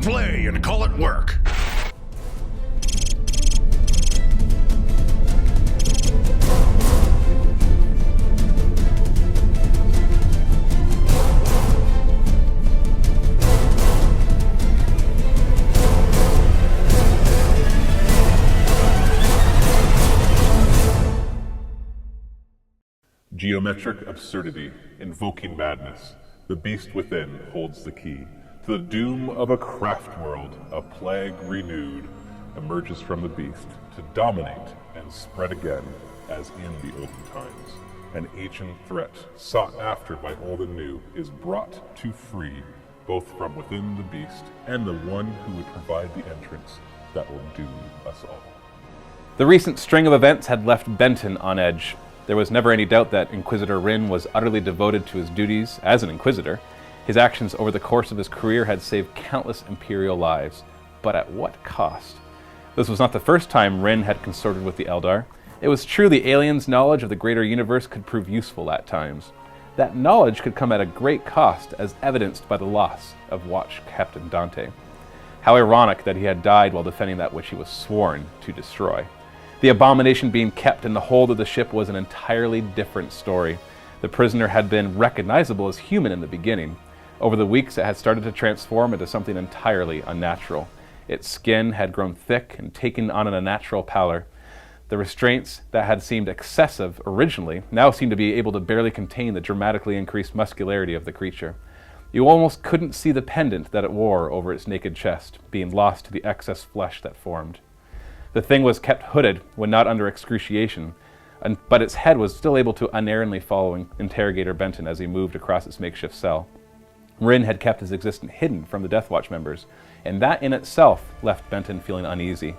play and call it work. Geometric absurdity, invoking madness. The beast within holds the key. To the doom of a craft world, a plague renewed emerges from the beast to dominate and spread again as in the olden times. An ancient threat, sought after by old and new, is brought to free, both from within the beast and the one who would provide the entrance that will doom us all. The recent string of events had left Benton on edge. There was never any doubt that Inquisitor Ryn was utterly devoted to his duties as an Inquisitor. His actions over the course of his career had saved countless Imperial lives, but at what cost? This was not the first time Ryn had consorted with the Eldar. It was true the aliens' knowledge of the greater universe could prove useful at times. That knowledge could come at a great cost, as evidenced by the loss of Watch Captain Dante. How ironic that he had died while defending that which he was sworn to destroy. The abomination being kept in the hold of the ship was an entirely different story. The prisoner had been recognizable as human in the beginning. Over the weeks, it had started to transform into something entirely unnatural. Its skin had grown thick and taken on an unnatural pallor. The restraints that had seemed excessive originally now seemed to be able to barely contain the dramatically increased muscularity of the creature. You almost couldn't see the pendant that it wore over its naked chest, being lost to the excess flesh that formed. The thing was kept hooded when not under excruciation, but its head was still able to unerringly follow Interrogator Benton as he moved across its makeshift cell. Ryn had kept his existence hidden from the Deathwatch members, and that in itself left Benton feeling uneasy.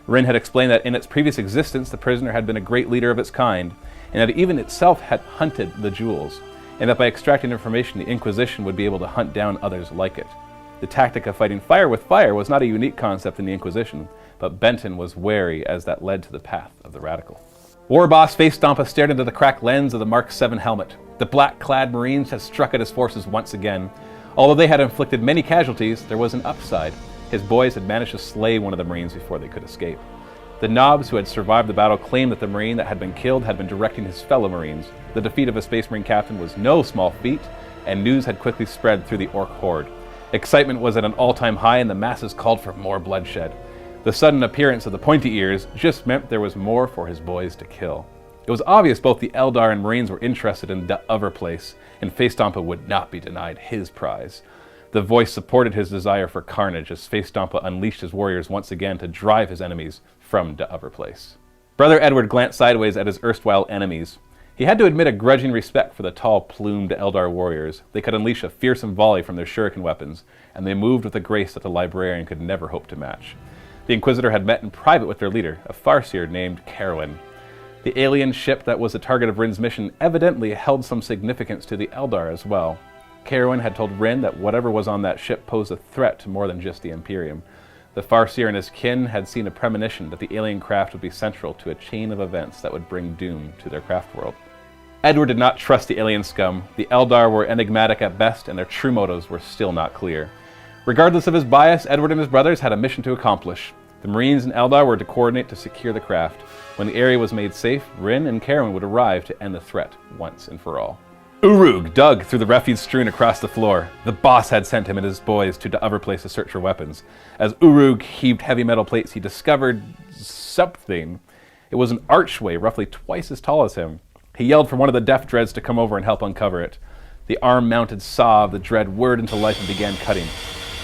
Ryn had explained that in its previous existence the prisoner had been a great leader of its kind, and that even itself had hunted the jewels, and that by extracting information the Inquisition would be able to hunt down others like it. The tactic of fighting fire with fire was not a unique concept in the Inquisition, but Benton was wary as that led to the path of the radical. War Boss Face Stompa stared into the cracked lens of the Mark VII helmet. The black-clad Marines had struck at his forces once again. Although they had inflicted many casualties, there was an upside. His boys had managed to slay one of the Marines before they could escape. The Knobs who had survived the battle claimed that the Marine that had been killed had been directing his fellow Marines. The defeat of a Space Marine captain was no small feat, and news had quickly spread through the Orc horde. Excitement was at an all-time high and the masses called for more bloodshed. The sudden appearance of the pointy ears just meant there was more for his boys to kill. It was obvious both the Eldar and Marines were interested in the Uvver Place, and Face Stompa would not be denied his prize. The voice supported his desire for carnage as Face Stompa unleashed his warriors once again to drive his enemies from the Uvver Place. Brother Edward glanced sideways at his erstwhile enemies. He had to admit a grudging respect for the tall, plumed Eldar warriors. They could unleash a fearsome volley from their shuriken weapons, and they moved with a grace that the librarian could never hope to match. The Inquisitor had met in private with their leader, a Farseer named Carwin. The alien ship that was the target of Ryn's mission evidently held some significance to the Eldar as well. Carwin had told Ryn that whatever was on that ship posed a threat to more than just the Imperium. The Farseer and his kin had seen a premonition that the alien craft would be central to a chain of events that would bring doom to their craft world. Edward did not trust the alien scum. The Eldar were enigmatic at best, and their true motives were still not clear. Regardless of his bias, Edward and his brothers had a mission to accomplish. The Marines and Eldar were to coordinate to secure the craft. When the area was made safe, Ryn and Carwin would arrive to end the threat once and for all. Urug dug through the refuse strewn across the floor. The boss had sent him and his boys to the Uvver Place to search for weapons. As Urug heaved heavy metal plates, he discovered something. It was an archway roughly twice as tall as him. He yelled for one of the Death Dreads to come over and help uncover it. The arm-mounted saw of the Dread whirred into life and began cutting.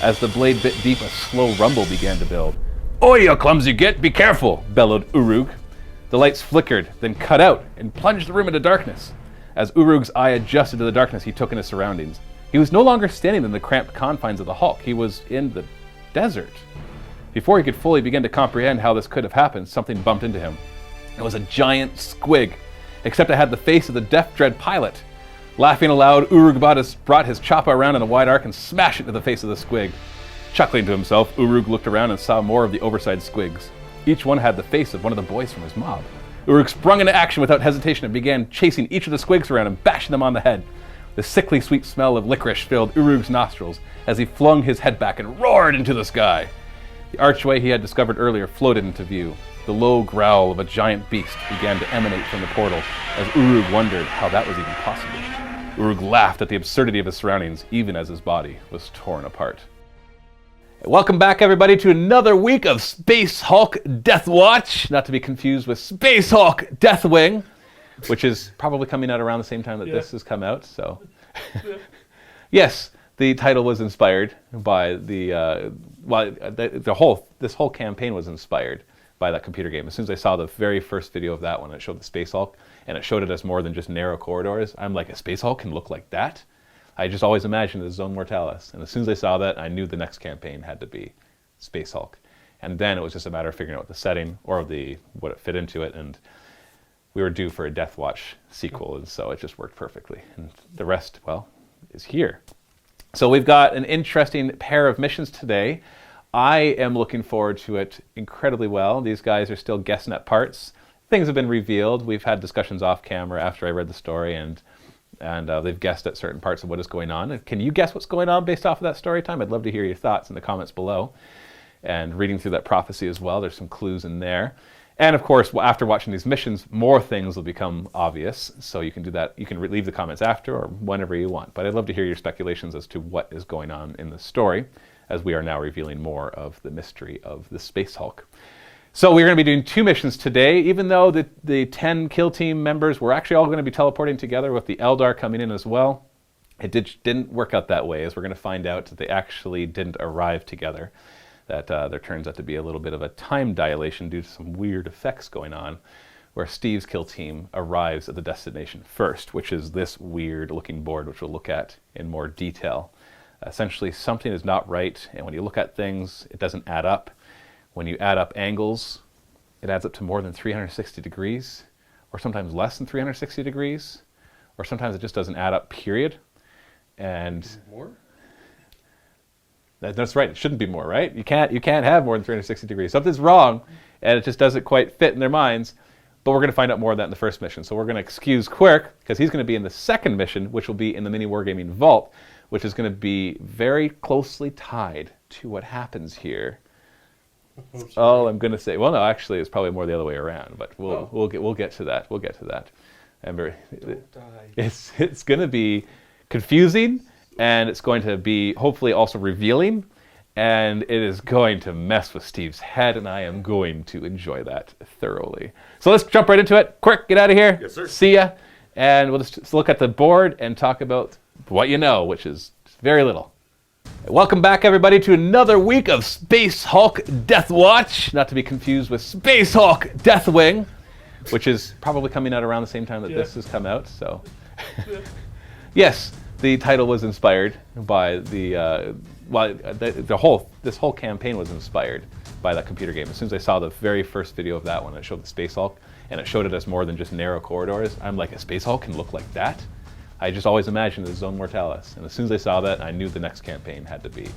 As the blade bit deep, a slow rumble began to build. "Oi, you clumsy git, be careful!" bellowed Urug. The lights flickered, then cut out, and plunged the room into darkness. As Urug's eye adjusted to the darkness he took in his surroundings, he was no longer standing in the cramped confines of the hulk. He was in the desert. Before he could fully begin to comprehend how this could have happened, something bumped into him. It was a giant squig, except it had the face of the Death Dread pilot. Laughing aloud, Urug brought his choppa around in a wide arc and smashed it to the face of the squig. Chuckling to himself, Urug looked around and saw more of the oversized squigs. Each one had the face of one of the boys from his mob. Urug sprung into action without hesitation and began chasing each of the squigs around and bashing them on the head. The sickly sweet smell of licorice filled Urug's nostrils as he flung his head back and roared into the sky. The archway he had discovered earlier floated into view. The low growl of a giant beast began to emanate from the portal as Urug wondered how that was even possible. Urug laughed at the absurdity of his surroundings, even as his body was torn apart. Welcome back, everybody, to another week of Space Hulk Deathwatch, not to be confused with Space Hulk Deathwing, which is probably coming out around the same time that this has come out. So, yes, the title was inspired by this whole campaign was inspired by that computer game. As soon as I saw the very first video of that one, it showed the Space Hulk, and it showed it as more than just narrow corridors. I'm like, a Space Hulk can look like that? I just always imagined it as Zone Mortalis. And as soon as I saw that, I knew the next campaign had to be Space Hulk. And then it was just a matter of figuring out the setting or what it fit into it. And we were due for a Deathwatch sequel, and so it just worked perfectly. And the rest, well, is here. So we've got an interesting pair of missions today. I am looking forward to it incredibly well. These guys are still guessing at parts. Things have been revealed. We've had discussions off camera after I read the story, and they've guessed at certain parts of what is going on. And can you guess what's going on based off of that story time? I'd love to hear your thoughts in the comments below. And reading through that prophecy as well, there's some clues in there. And of course, after watching these missions, more things will become obvious. So you can do that. You can leave the comments after or whenever you want. But I'd love to hear your speculations as to what is going on in the story, as we are now revealing more of the mystery of the Space Hulk. So we're going to be doing 2 missions today, even though the 10 kill team members were actually all going to be teleporting together with the Eldar coming in as well. It didn't work out that way, as we're going to find out that they actually didn't arrive together. That there turns out to be a little bit of a time dilation due to some weird effects going on, where Steve's kill team arrives at the destination first, which is this weird looking board, which we'll look at in more detail. Essentially, something is not right, and when you look at things, it doesn't add up. When you add up angles, it adds up to more than 360 degrees, or sometimes less than 360 degrees, or sometimes it just doesn't add up, period. And more? That's right, it shouldn't be more, right? You can't have more than 360 degrees. Something's wrong, and it just doesn't quite fit in their minds. But we're going to find out more of that in the first mission. So we're going to excuse Quirk, because he's going to be in the second mission, which will be in the MiniWarGaming Vault, which is going to be very closely tied to what happens here. Oh, I'm going to say, well, no, actually, it's probably more the other way around, but we'll get to that. We'll get to that. Don't die. It's going to be confusing, and it's going to be hopefully also revealing, and it is going to mess with Steve's head, and I am going to enjoy that thoroughly. So let's jump right into it. Quirk, get out of here. Yes, sir. See ya. And we'll just look at the board and talk about what you know, which is very little. Welcome back, everybody, to another week of Space Hulk Deathwatch, not to be confused with Space Hulk Deathwing, which is probably coming out around the same time that this has come out. So, yes, the title was inspired by this whole campaign was inspired by that computer game. As soon as I saw the very first video of that one, it showed the Space Hulk, and it showed it as more than just narrow corridors. I'm like, a Space Hulk can look like that? I just always imagined it as Zone Mortalis. And as soon as I saw that, I knew the next campaign had to be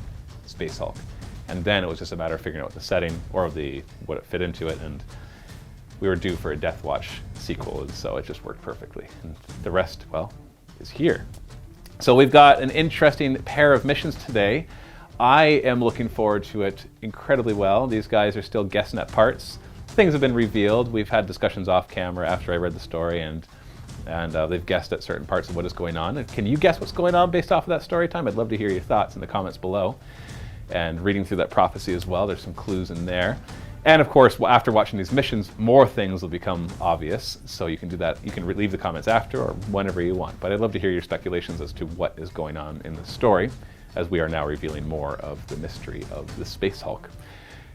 Space Hulk. And then it was just a matter of figuring out the setting or what it fit into it. And we were due for a Deathwatch sequel, and so it just worked perfectly. And the rest, well, is here. So we've got an interesting pair of missions today. I am looking forward to it incredibly well. These guys are still guessing at parts. Things have been revealed. We've had discussions off camera after I read the story, and they've guessed at certain parts of what is going on. And can you guess what's going on based off of that story time? I'd love to hear your thoughts in the comments below. And reading through that prophecy as well, there's some clues in there. And of course, after watching these missions, more things will become obvious. So you can do that. You can leave the comments after or whenever you want. But I'd love to hear your speculations as to what is going on in the story, as we are now revealing more of the mystery of the Space Hulk.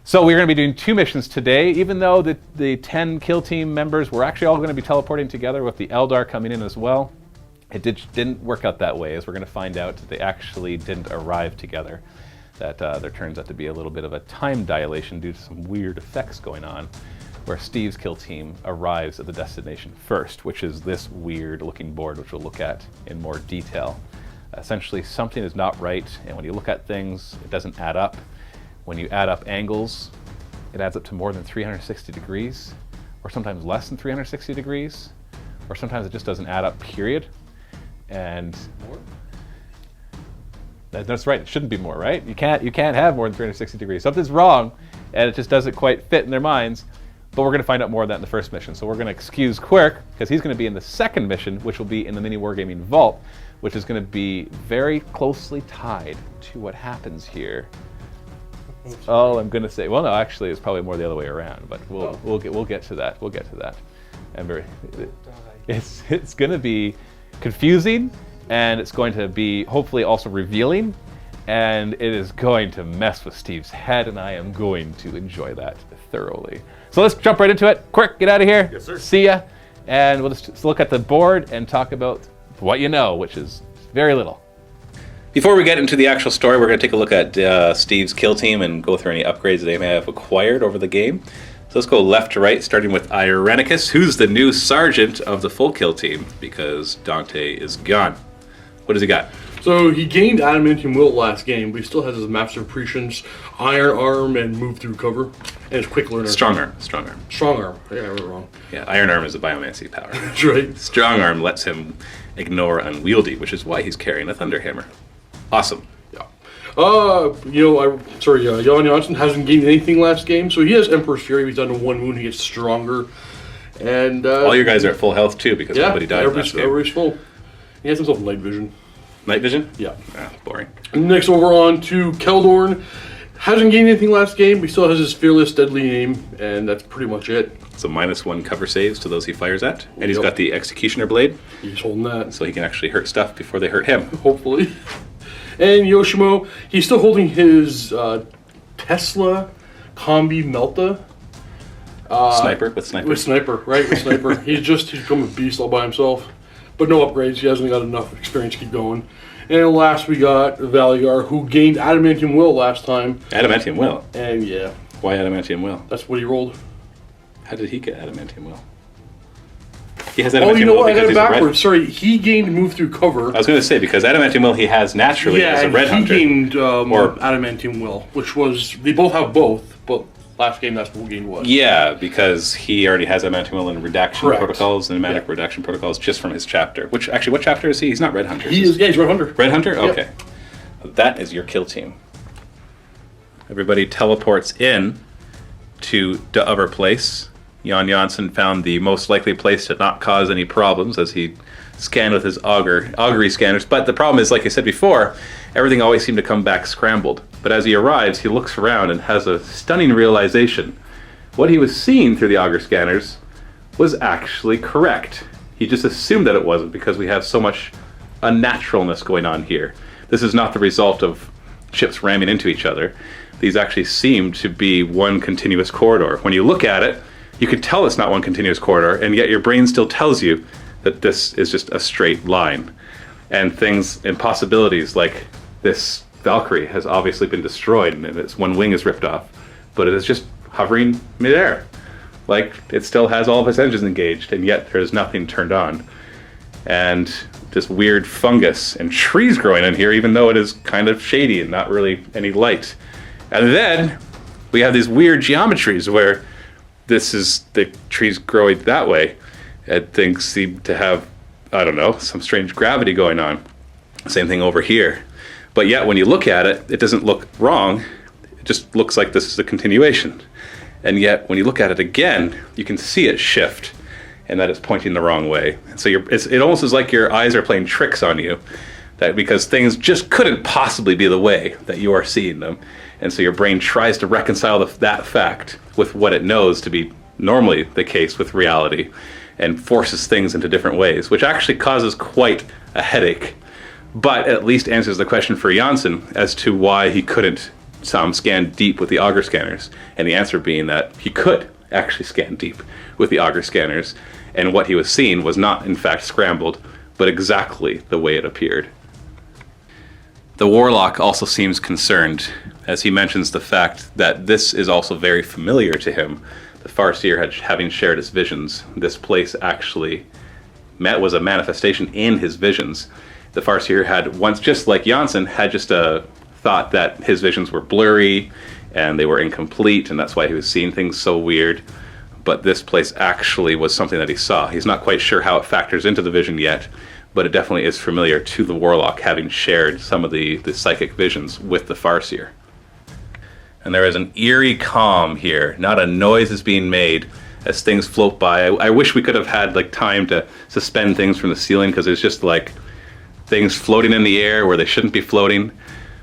So we're going to be doing 2 missions today, even though the 10 kill team members were actually all going to be teleporting together with the Eldar coming in as well. It didn't work out that way, as we're going to find out that they actually didn't arrive together. That there turns out to be a little bit of a time dilation due to some weird effects going on, where Steve's kill team arrives at the destination first, which is this weird looking board, which we'll look at in more detail. Essentially, something is not right, and when you look at things, it doesn't add up. When you add up angles, it adds up to more than 360 degrees, or sometimes less than 360 degrees, or sometimes it just doesn't add up, period. And that's right. It shouldn't be more, right? You can't have more than 360 degrees. Something's wrong, and it just doesn't quite fit in their minds. But we're going to find out more of that in the first mission. So we're going to excuse Quirk, because he's going to be in the second mission, which will be in the MiniWarGaming Vault, which is going to be very closely tied to what happens here. All I'm going to say, well, no, actually, it's probably more the other way around, but we'll get to that. We'll get to that. And it's going to be confusing, and it's going to be hopefully also revealing, and it is going to mess with Steve's head, and I am going to enjoy that thoroughly. So let's jump right into it. Quick, get out of here. Yes, sir. See ya. And we'll just look at the board and talk about what you know, which is very little. Before we get into the actual story, we're going to take a look at Steve's kill team and go through any upgrades that they may have acquired over the game. So let's go left to right, starting with Irenicus, who's the new sergeant of the full kill team, because Dante is gone. What has he got? So he gained Adamantium Will last game, but he still has his Master Prescience, Iron Arm, and Move Through Cover, and his Quick Learner. Strong Arm. Strong Arm. Strong Arm. Yeah, I wrote it wrong. Yeah, Iron Arm is a biomancy power. That's right. Strong Arm lets him ignore Unwieldy, which is why he's carrying a Thunderhammer. Awesome. Yeah. Jan Janssen hasn't gained anything last game, so he has Emperor's Fury. He's down to 1 wound. He gets stronger. And all your guys are at full health too, because nobody died last game. Everybody's full. He has himself Night Vision. Night Vision? Yeah. Boring. Next over on to Keldorn. Hasn't gained anything last game, but he still has his Fearless Deadly Aim, and that's pretty much it. So -1 cover saves to those he fires at. And he's got the Executioner Blade. He's holding that. So he can actually hurt stuff before they hurt him. Hopefully. And Yoshimo, he's still holding his Tesla Combi Melta. Sniper? With Sniper? With Sniper, right? With Sniper. He's become a beast all by himself. But no upgrades. He hasn't got enough experience to keep going. And last we got Valigar, who gained Adamantium Will last time. Adamantium Will? And yeah. Why Adamantium Will? That's what he rolled. How did he get Adamantium Will? He has Adamantium Oh, you know Will what? I got it because he's a red- backwards. Sorry, he gained Move Through Cover. I was going to say, because Adamantium Will he has naturally as a red he hunter. gained Adamantium Will, which was... They both have both, but last game that's what gained was. Yeah, because he already has Adamantium Will in redaction Correct. protocols and manic redaction protocols just from his chapter. Which, actually, what chapter is he? He's not Red Hunter. He's Red Hunter. Red Hunter? Yep. Okay. That is your kill team. Everybody teleports in to Uvver Place. Jan Janssen found the most likely place to not cause any problems as he scanned with his augury scanners. But the problem is, like I said before, everything always seemed to come back scrambled. But as he arrives, he looks around and has a stunning realization. What he was seeing through the auger scanners was actually correct. He just assumed that it wasn't because we have so much unnaturalness going on here. This is not the result of ships ramming into each other. These actually seem to be one continuous corridor. When you look at it, you can tell it's not one continuous corridor, and yet your brain still tells you that this is just a straight line. And things, impossibilities like this Valkyrie has obviously been destroyed and its one wing is ripped off, but it is just hovering midair. Like, it still has all of its engines engaged, and yet there's nothing turned on. And this weird fungus and trees growing in here, even though it is kind of shady and not really any light. And then we have these weird geometries where this is the trees growing that way, and things seem to have, I don't know, some strange gravity going on. Same thing over here. But yet when you look at it, it doesn't look wrong. It just looks like this is a continuation. And yet when you look at it again, you can see it shift and that it's pointing the wrong way. And so it almost is like your eyes are playing tricks on you, that because things just couldn't possibly be the way that you are seeing them. And so your brain tries to reconcile that fact with what it knows to be normally the case with reality and forces things into different ways, which actually causes quite a headache. But at least answers the question for Janssen as to why he couldn't scan deep with the auger scanners. And the answer being that he could actually scan deep with the auger scanners, and what he was seeing was not in fact scrambled, but exactly the way it appeared. The Warlock also seems concerned, as he mentions the fact that this is also very familiar to him. The Farseer having shared his visions, this place actually was a manifestation in his visions. The Farseer had once, just like Janssen, had just a thought that his visions were blurry and they were incomplete, and that's why he was seeing things so weird. But this place actually was something that he saw. He's not quite sure how it factors into the vision yet, but it definitely is familiar to the Warlock, having shared some of the psychic visions with the Farseer. And there is an eerie calm here. Not a noise is being made as things float by. I wish we could have had like time to suspend things from the ceiling, because there's just like things floating in the air where they shouldn't be floating.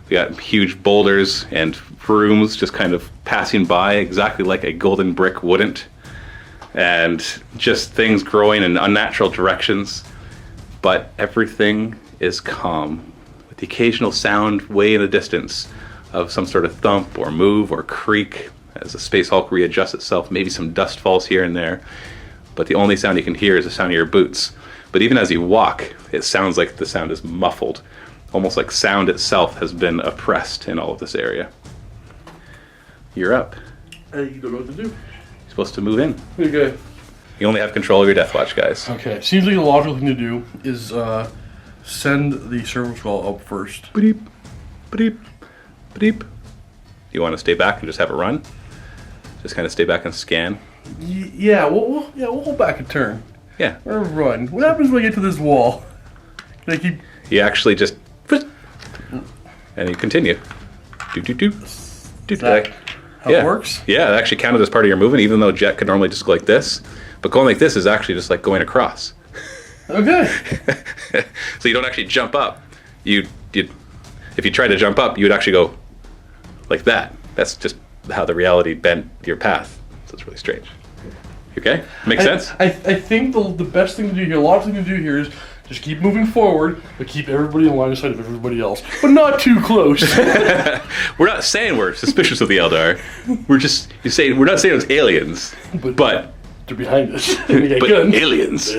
We got huge boulders and rooms just kind of passing by exactly like a golden brick wouldn't. And just things growing in unnatural directions. But everything is calm, with the occasional sound way in the distance of some sort of thump or move or creak as the Space Hulk readjusts itself. Maybe some dust falls here and there, but the only sound you can hear is the sound of your boots. But even as you walk, it sounds like the sound is muffled, almost like sound itself has been oppressed in all of this area. You're up. You don't know what to do. You're supposed to move in. Okay. You only have control of your Deathwatch, guys. Okay. Seems like the logical thing to do is send the servo skull up first. Beep, beep, beep. You want to stay back and just have it run? Just kind of stay back and scan? Yeah, we'll hold back a turn. Yeah. Or run. What happens when I get to this wall? Can I keep... You actually just... And you continue. Do. That how it works? Yeah, it actually counted as part of your movement, even though Jet could normally just go like this. But going like this is actually just like going across. Okay. So you don't actually jump up. If you tried to jump up, you would actually go like that. That's just how the reality bent your path. So it's really strange. Okay? Makes sense? I think the best thing to do here, a lot of things to do here is just keep moving forward, but keep everybody in line of sight of everybody else. But not too close. We're not saying we're suspicious of the Eldar. We're not saying it's aliens. But they're behind us. but aliens.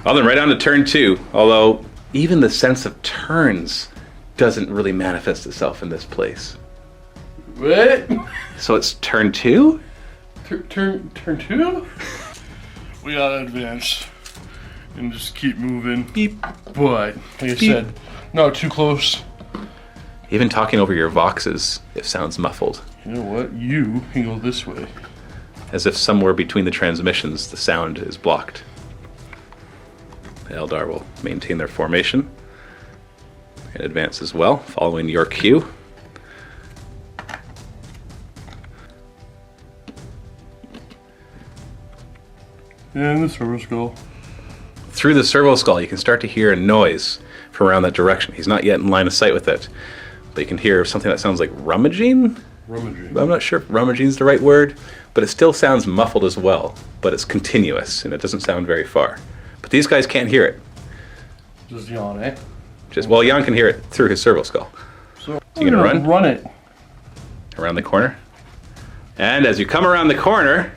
Well, then right on to turn 2. Although even the sense of turns doesn't really manifest itself in this place. What? So it's turn 2? Turn 2? We gotta advance and just keep moving. Beep. But like I said, not too close. Even talking over your voxes, it sounds muffled. You know what? You can go this way. As if somewhere between the transmissions, the sound is blocked. The Eldar will maintain their formation and advance as well, following your cue. And the servo skull. Through the servo skull, you can start to hear a noise from around that direction. He's not yet in line of sight with it, but you can hear something that sounds like rummaging. Rummaging. I'm not sure if rummaging is the right word, but it still sounds muffled as well. But it's continuous, and it doesn't sound very far. But these guys can't hear it. Just Jan, eh? Well, Jan can hear it through his servo skull. So you gonna run? Run it. Around the corner. And as you come around the corner,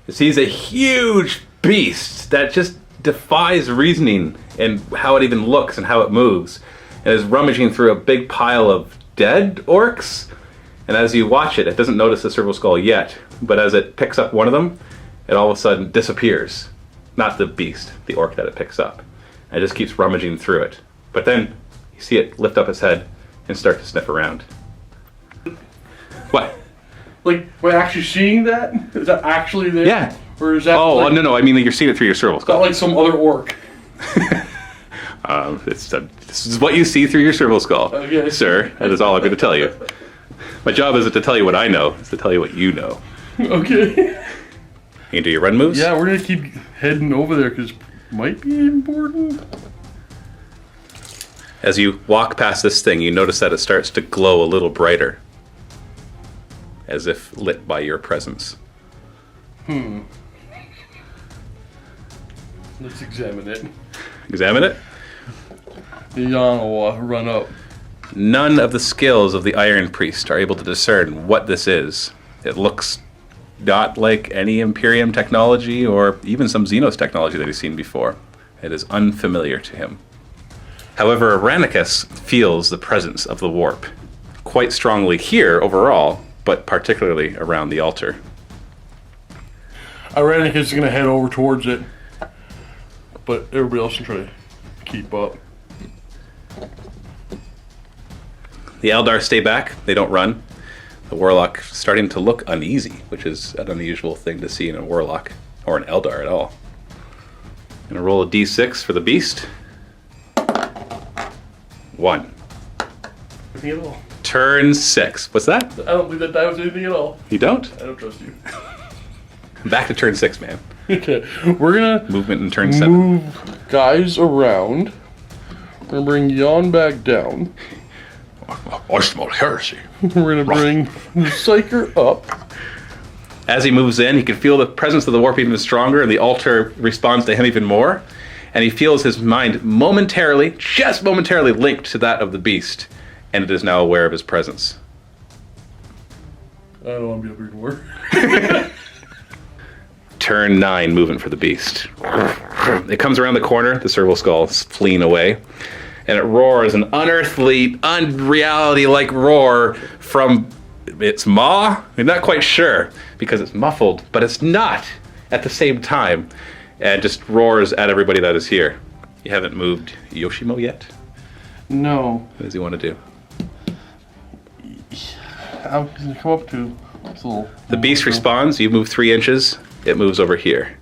it sees a huge beast that just defies reasoning in how it even looks and how it moves. And is rummaging through a big pile of dead orcs. And as you watch it, it doesn't notice the servo skull yet, but as it picks up one of them, it all of a sudden disappears. Not the beast, the orc that it picks up. And it just keeps rummaging through it. But then you see it lift up its head and start to sniff around. What? Like, by actually seeing that? Is that actually there? Yeah. Or is that Oh, no, I mean, you're seeing it through your servo skull. not like some other orc? This is what you see through your servo skull, Okay. sir. That is all I'm going to tell you. My job isn't to tell you what I know, it's to tell you what you know. Okay. You can do your run moves? Yeah, we're gonna keep heading over there because it might be important. As you walk past this thing, you notice that it starts to glow a little brighter, as if lit by your presence. Let's examine it. Examine it. Jan will run up. None of the skills of the Iron Priest are able to discern what this is. It looks not like any Imperium technology or even some Xenos technology that he's seen before. It is unfamiliar to him. However, Aranicus feels the presence of the warp quite strongly here overall, but particularly around the altar. Aranicus is gonna head over towards it, but everybody else can try to keep up. The Eldar stay back, they don't run. The Warlock starting to look uneasy, which is an unusual thing to see in a Warlock, or an Eldar at all. Gonna roll a d6 for the beast. 1. Anything at all. Turn 6. What's that? I don't believe that die was anything at all. You don't? I don't trust you. Back to turn 6, man. Okay, we're gonna Movement in turn 7. move guys around. We're gonna bring Jan back down. I smell heresy. We're gonna bring the Psyker up. As he moves in, he can feel the presence of the warp even stronger, and the altar responds to him even more. And he feels his mind momentarily, just momentarily, linked to that of the beast, and it is now aware of his presence. I don't want to be up here anymore. Turn 9, movement for the beast. It comes around the corner, the serval skull fleeing away, and it roars an unearthly, unreality-like roar from its maw. I'm not quite sure, because it's muffled, but it's not at the same time, and just roars at everybody that is here. You haven't moved Yoshimo yet? No. What does he want to do? I'm gonna come up to this little... The beast responds, you move 3 inches, it moves over here.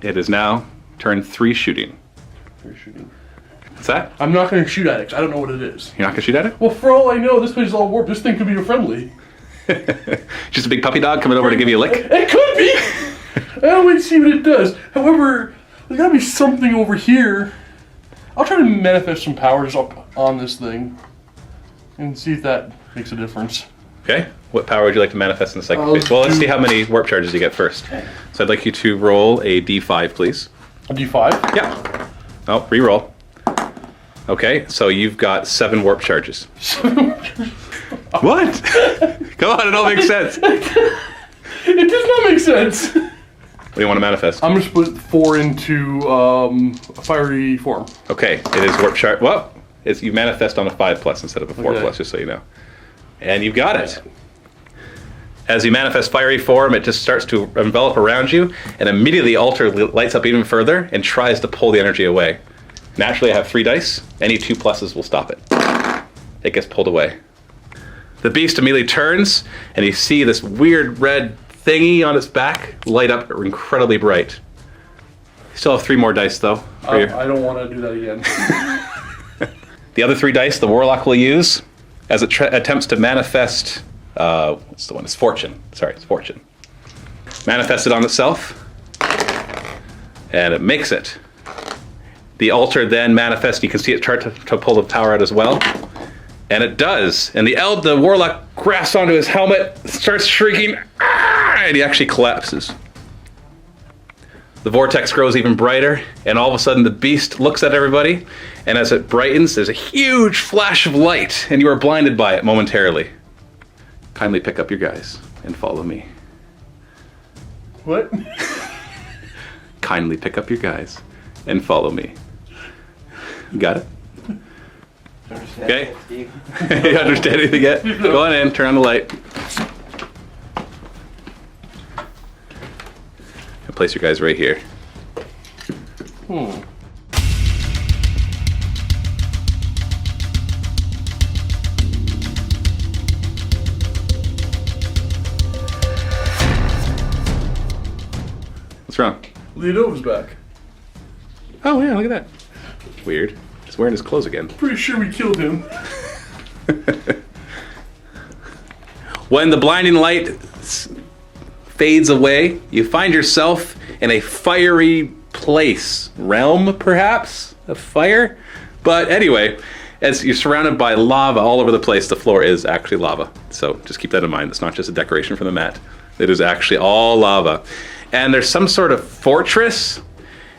It is now turn 3 shooting. You're shooting. What's that? I'm not gonna shoot at it 'cause I don't know what it is. You're not gonna shoot at it? Well, for all I know, this place is all warped. This thing could be a friendly. Just a big puppy dog coming over to give you a lick? It could be! I'll wait to see what it does. However, there's gotta be something over here. I'll try to manifest some powers up on this thing and see if that makes a difference. Okay. What power would you like to manifest in the psychic I'll phase? Well, let's do- see how many warp charges you get first. So I'd like you to roll a d5, please. A D5? Yeah. Oh, re-roll. Okay, so you've got 7 warp charges. What? Come on, it all makes sense. What It does not make sense. do you want to manifest? I'm gonna split 4 into a fiery form. Okay, it is warp chart. Well, it's, you manifest on a 5+ instead of a 4+, Okay. just so you know. And you've got it. As you manifest fiery form, it just starts to envelop around you, and immediately the altar lights up even further and tries to pull the energy away. Naturally, I have 3 dice. Any 2+ will stop it. It gets pulled away. The beast immediately turns, and you see this weird red thingy on its back light up incredibly bright. You still have 3 more dice, though. For your- I don't want to do that again. The other 3 dice the warlock will use as it attempts to manifest. What's the one? It's fortune. Sorry, it's fortune. Manifest it on itself, and it makes it. The altar then manifests. You can see it start to pull the power out as well, and it does. And the warlock grasps onto his helmet, starts shrieking, "Ah!" and he actually collapses. The vortex grows even brighter, and all of a sudden the beast looks at everybody, and as it brightens, there's a huge flash of light, and you are blinded by it momentarily. Kindly pick up your guys and follow me. What? Kindly pick up your guys and follow me. Got it? Okay? You understand anything yet? Go on in, turn on the light. And place your guys right here. What's wrong? Leonova's back. Oh yeah, look at that. Weird. He's wearing his clothes again. Pretty sure we killed him. When the blinding light fades away, you find yourself in a fiery place. Realm, perhaps, of fire? But anyway, as you're surrounded by lava all over the place, the floor is actually lava. So just keep that in mind. It's not just a decoration for the mat. It is actually all lava. And there's some sort of fortress.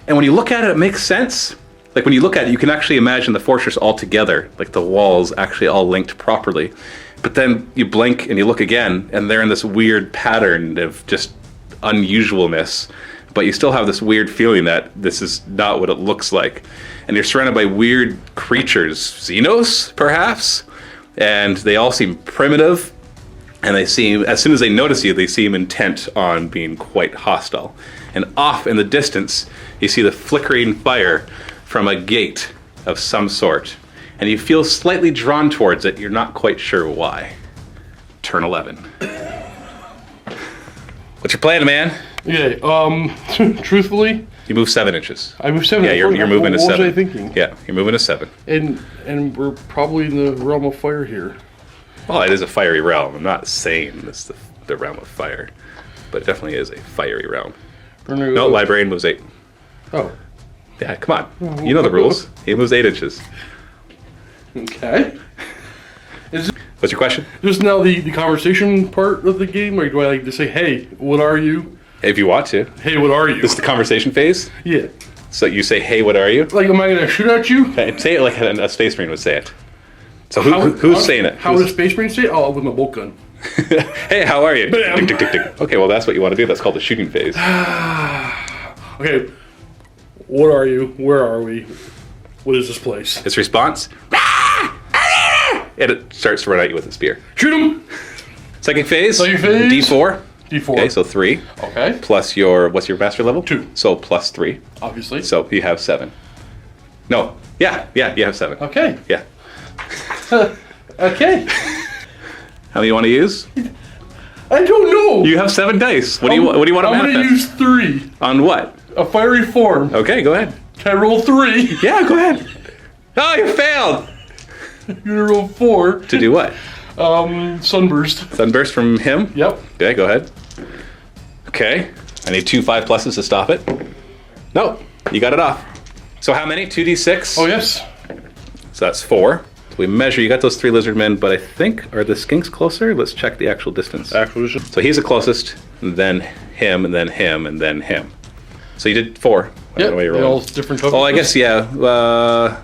And when you look at it, it makes sense. Like when you look at it, you can actually imagine the fortress all together, like the walls actually all linked properly. But then you blink and you look again, and they're in this weird pattern of just unusualness. But you still have this weird feeling that this is not what it looks like. And you're surrounded by weird creatures, Xenos, perhaps? And they all seem primitive. And they seem, as soon as they notice you, they seem intent on being quite hostile. And off in the distance, you see the flickering fire from a gate of some sort. And you feel slightly drawn towards it. You're not quite sure why. Turn 11. What's your plan, man? Okay, truthfully, You move 7 inches. I moved 7. Yeah, you're moving to what 7. was I thinking? Yeah, you're moving to 7. And we're probably in the realm of fire here. Well, it is a fiery realm. I'm not saying this is the realm of fire, but it definitely is a fiery realm. No, librarian moves 8. Oh. Yeah, come on. You know the rules. He moves 8 inches. Okay. What's your question? Just now the conversation part of the game, or do I like to say, hey, what are you? If you want to. Hey, what are you? This is the conversation phase? Yeah. So you say, hey, what are you? Like, am I going to shoot at you? Okay, say it like a Space Marine would say it. So who's saying it? How would a Space Marine say it? Oh, with my bolt gun. Hey, how are you? Bam. Tick, tick, tick, tick. Okay, well, that's what you want to do. That's called the shooting phase. Okay. What are you? Where are we? What is this place? Its response, and it starts to run at you with a spear. Shoot him! Second phase, Second phase. D4. D4. Okay, so 3. Okay. Plus what's your master level? 2. So plus 3. Obviously. So you have 7. No. Yeah, you have 7. Okay. Yeah. Okay. How many you want to use? I don't know. You have 7 dice. What do you want to I'm manifest? going to use 3. On what? A fiery form. Okay, go ahead. Can I roll 3? Yeah, go ahead. Oh, you failed. You're going to roll 4. To do what? Sunburst. Sunburst from him? Yep. Okay, go ahead. Okay. I need 2 5+s to stop it. No, you got it off. So how many? 2d6? Oh, yes. So that's 4. So we measure. You got those 3 lizard men, but I think, are the skinks closer? Let's check the actual distance. Acquisition. So he's the closest, and then him, and then him, and then him. So you did 4. I don't know why you're Yep. rolling. All different toughness. Oh, I guess, yeah.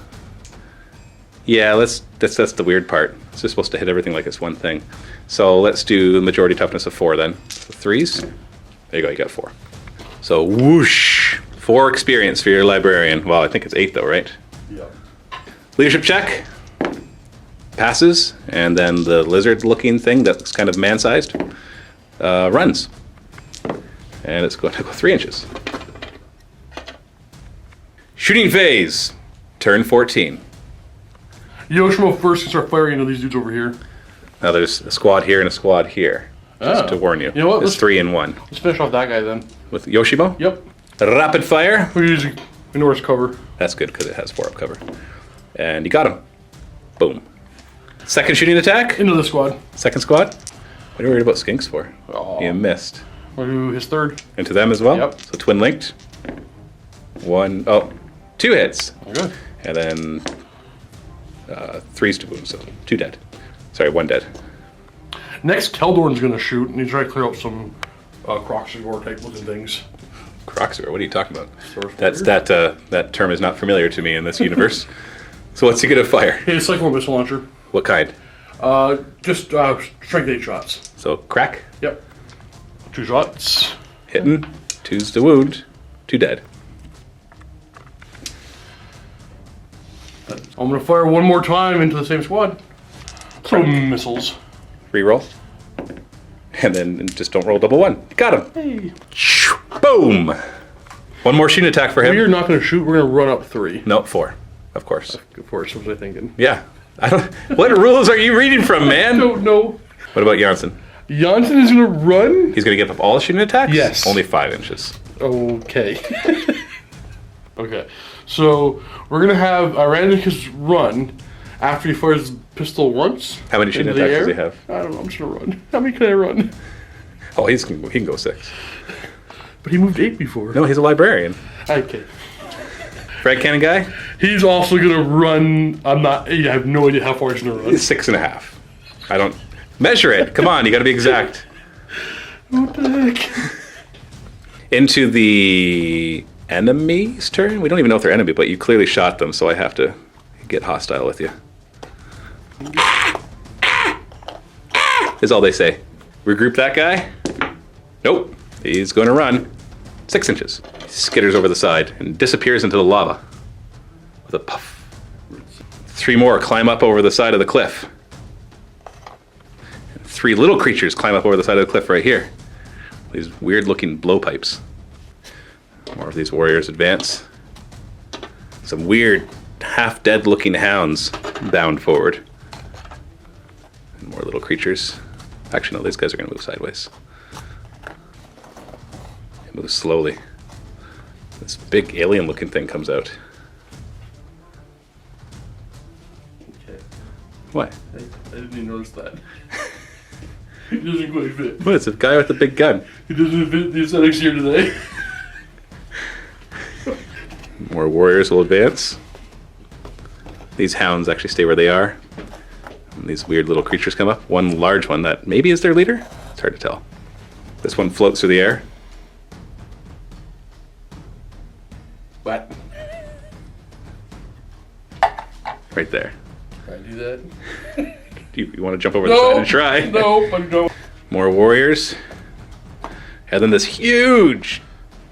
Yeah, that's the weird part. It's just supposed to hit everything like it's one thing. So let's do the majority toughness of 4 then. So 3s. There you go, you got 4. So whoosh. 4 experience for your librarian. Well, I think it's 8 though, right? Yep. Leadership check. Passes. And then the lizard looking thing that's kind of man-sized runs. And it's going to go 3 inches. Shooting phase. Turn 14. Yoshimo first can start firing into these dudes over here. Now there's a squad here and a squad here. Just to warn you. You know what? There's 3 in 1. Let's finish off that guy then. With Yoshimo? Yep. Rapid fire. We usually ignore his cover. That's good because it has 4 up cover. And you got him. Boom. Second shooting attack. Into the squad. Second squad. What are you worried about skinks for? Oh. You missed. We'll do his third. Into them as well? Yep. So twin linked. 2 hits. Okay. And then 3's to wound, so 2 dead. Sorry, 1 dead. Next, Keldorn's going to shoot, and he's trying to clear up some Croxagore type looking things. Croxer, what are you talking about? Source That term is not familiar to me in this universe. So what's he gonna fire? Hey, it's like a missile launcher. What kind? Just strength 8 shots. So crack, Yep. 2 shots. hitting, 2's to wound, 2 dead. I'm going to fire one more time into the same squad. Throw missiles. Reroll. And then just don't roll double 1. Got him. Hey. Boom. 1 more shooting attack for him. We're not going to shoot. We're going to run up 3. No, 4. Of course. Of course, what was I thinking? Yeah. I don't. What rules are you reading from, I man? don't know. What about Janssen? Janssen is going to run? He's gonna give up all his shooting attacks? Yes. Only 5 inches. Okay. Okay. So, we're going to have Irenicus run after he fires his pistol once. How many shooting into the attacks does he air. have? I don't know. I'm just going to run. How many can I run? Oh, he can go 6. But he moved 8 before. No, he's a librarian. Okay. Frag cannon guy? He's also going to run. I have no idea how far he's going to run. 6.5. I don't measure it. Come on, you got to be exact. What the heck? Into the enemy's turn. We don't even know if they're enemy, but you clearly shot them, so I have to get hostile with you. Is all they say. Regroup that guy. Nope. He's going to run 6 inches. He skitters over the side and disappears into the lava with a puff. 3 more climb up over the side of the cliff. And 3 little creatures climb up over the side of the cliff right here. These weird-looking blowpipes. More of these warriors advance. Some weird, half-dead-looking hounds bound forward. And more little creatures. Actually, no, these guys are going to move sideways. It moves slowly. This big alien-looking thing comes out. Okay. What? I didn't even notice that. He doesn't quite fit. What? It's a guy with a big gun. He doesn't fit the aesthetics here today. More warriors will advance. These hounds actually stay where they are. And these weird little creatures come up. One large one that maybe is their leader? It's hard to tell. This one floats through the air. What? Right there. Can I do that? Do you want to jump over the side and try? No, I don't. More warriors. And then this huge,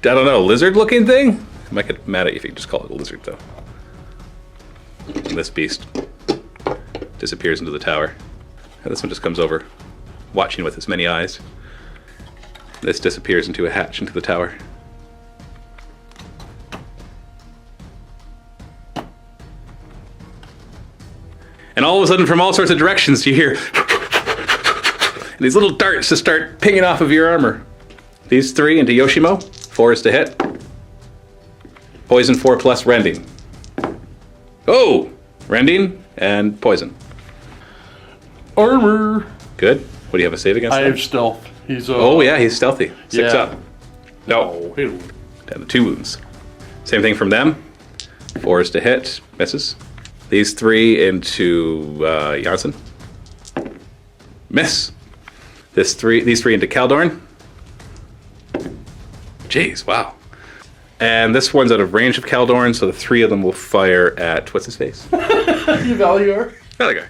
I don't know, lizard-looking thing? I might get mad at you if you just call it a lizard, though. And this beast disappears into the tower. And this one just comes over, watching with as many eyes. This disappears into a hatch into the tower. And all of a sudden, from all sorts of directions, you hear and these little darts just start pinging off of your armor. These 3 into Yoshimo. 4 is to hit. Poison 4+ rending. Oh! Rending and poison. Armor. Good. What do you have a save against? I that? have stealth. He's Oh yeah, he's stealthy. 6 yeah. up. No. Hey. Down to 2 wounds. Same thing from them. 4 is to hit. Misses. These 3 into Janssen. Miss. These 3 into Kaldorn. Jeez, wow. And this one's out of range of Kaldorn, so the 3 of them will fire at what's his face? You Valiar. That guy.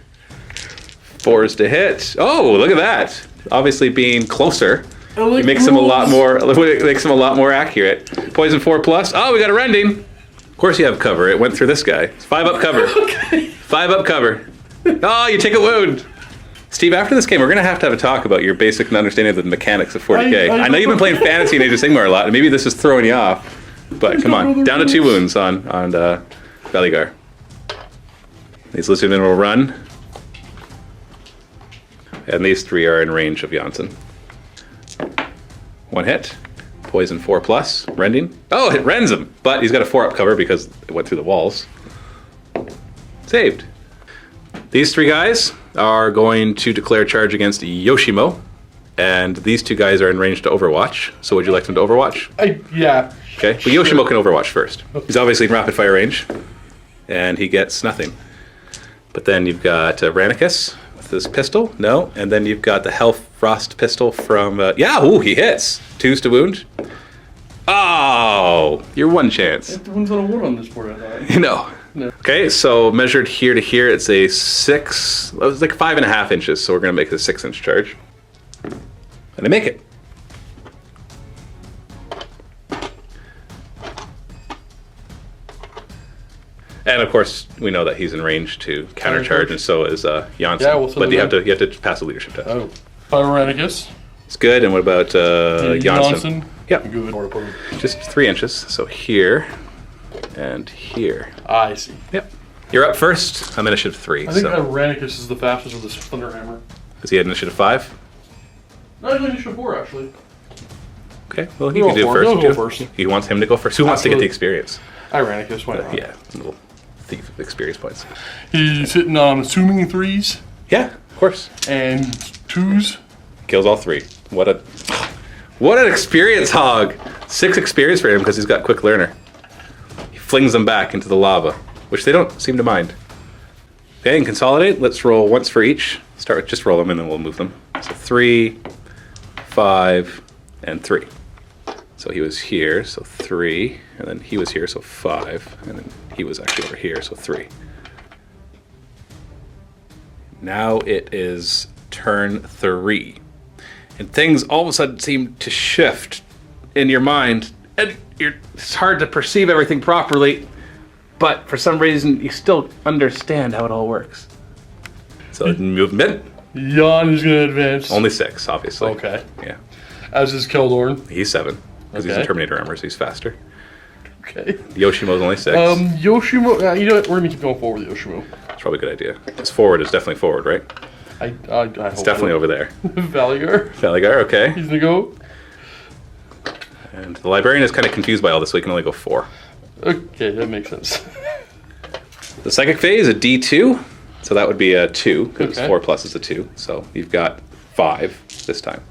4 is to hit. Oh, look at that! Obviously, being closer, like it makes him a lot more. It makes him a lot more accurate. Poison 4+. Oh, we got a rending. Of course, you have cover. It went through this guy. It's 5 up cover. Okay. 5 up cover. Oh, you take a wound. Steve, after this game, we're going to have a talk about your basic understanding of the mechanics of 40k. I know you've been playing Fantasy and Age of Sigmar a lot, and maybe this is throwing you off. But come on, down to 2 wounds on Valigar. These lizardmen will run. And these 3 are in range of Janssen. 1 hit. Poison 4+. Rending. Oh, it rends him! But he's got a 4 up cover because it went through the walls. Saved. These 3 guys are going to declare charge against Yoshimo. And these 2 guys are in range to Overwatch. So would you like them to Overwatch? Yeah. Okay, but Yoshimo can Overwatch first. He's obviously in rapid fire range. And he gets nothing. But then you've got Ranicus with his pistol. No. And then you've got the Hellfrost pistol from... yeah, ooh, he hits. 2s to wound. Oh, you're 1 chance. The one's on a 1 on this board, I thought. No. No. Okay, so measured here to here, it's a 6... It was like 5.5 inches, so we're going to make it a 6-inch charge. And I make it. And of course, we know that he's in range to countercharge, and so is Janssen. Yeah, well, so but you have then- to pass a leadership test. Oh. Pyranicus. It's good. And what about Janssen? Yeah, Good. just 3 inches. So here and here. I see. Yep. You're up first. I'm initiative 3. I think So Pyranicus is the fastest with this Thunderhammer. because he had initiative 5. No, he's initiative 4, actually. Okay. Well, We'll you can go do for it. first. We'll go too. first. He wants him to go first. Who wants to get the Absolutely. experience? Pyranicus, why not? Yeah, a little thief of experience points. He's hitting on assuming 3s Yeah, of course. and 2s. Kills all 3. What an experience hog! 6 experience for him because he's got quick learner. He flings them back into the lava, which they don't seem to mind. Okay, and consolidate. Let's roll once for each. Start with just roll them and then we'll move them. So 3, 5, and 3. So he was here, so 3, and then he was here, so 5, and then he was actually over here, so 3. Now it is turn 3. And things all of a sudden seem to shift in your mind. And it's hard to perceive everything properly, but for some reason you still understand how it all works. So movement, Jan is going to advance. only 6, obviously. Okay. Yeah. As is Keldorn. He's 7, because he's in Okay. Terminator armor, so he's faster. Okay. Yoshimo's only 6. Yoshimo. You know what? We're going to keep going forward with Yoshimo. It's probably a good idea. His forward is definitely forward, right? I hope It's definitely over there. Valigar. Valigar, okay. He's going to go. And the librarian is kind of confused by all this, so he can only go 4. Okay, that makes sense. The psychic phase, a D2. So that would be a 2, because Okay. 4 plus is a 2. So you've got 5 this time.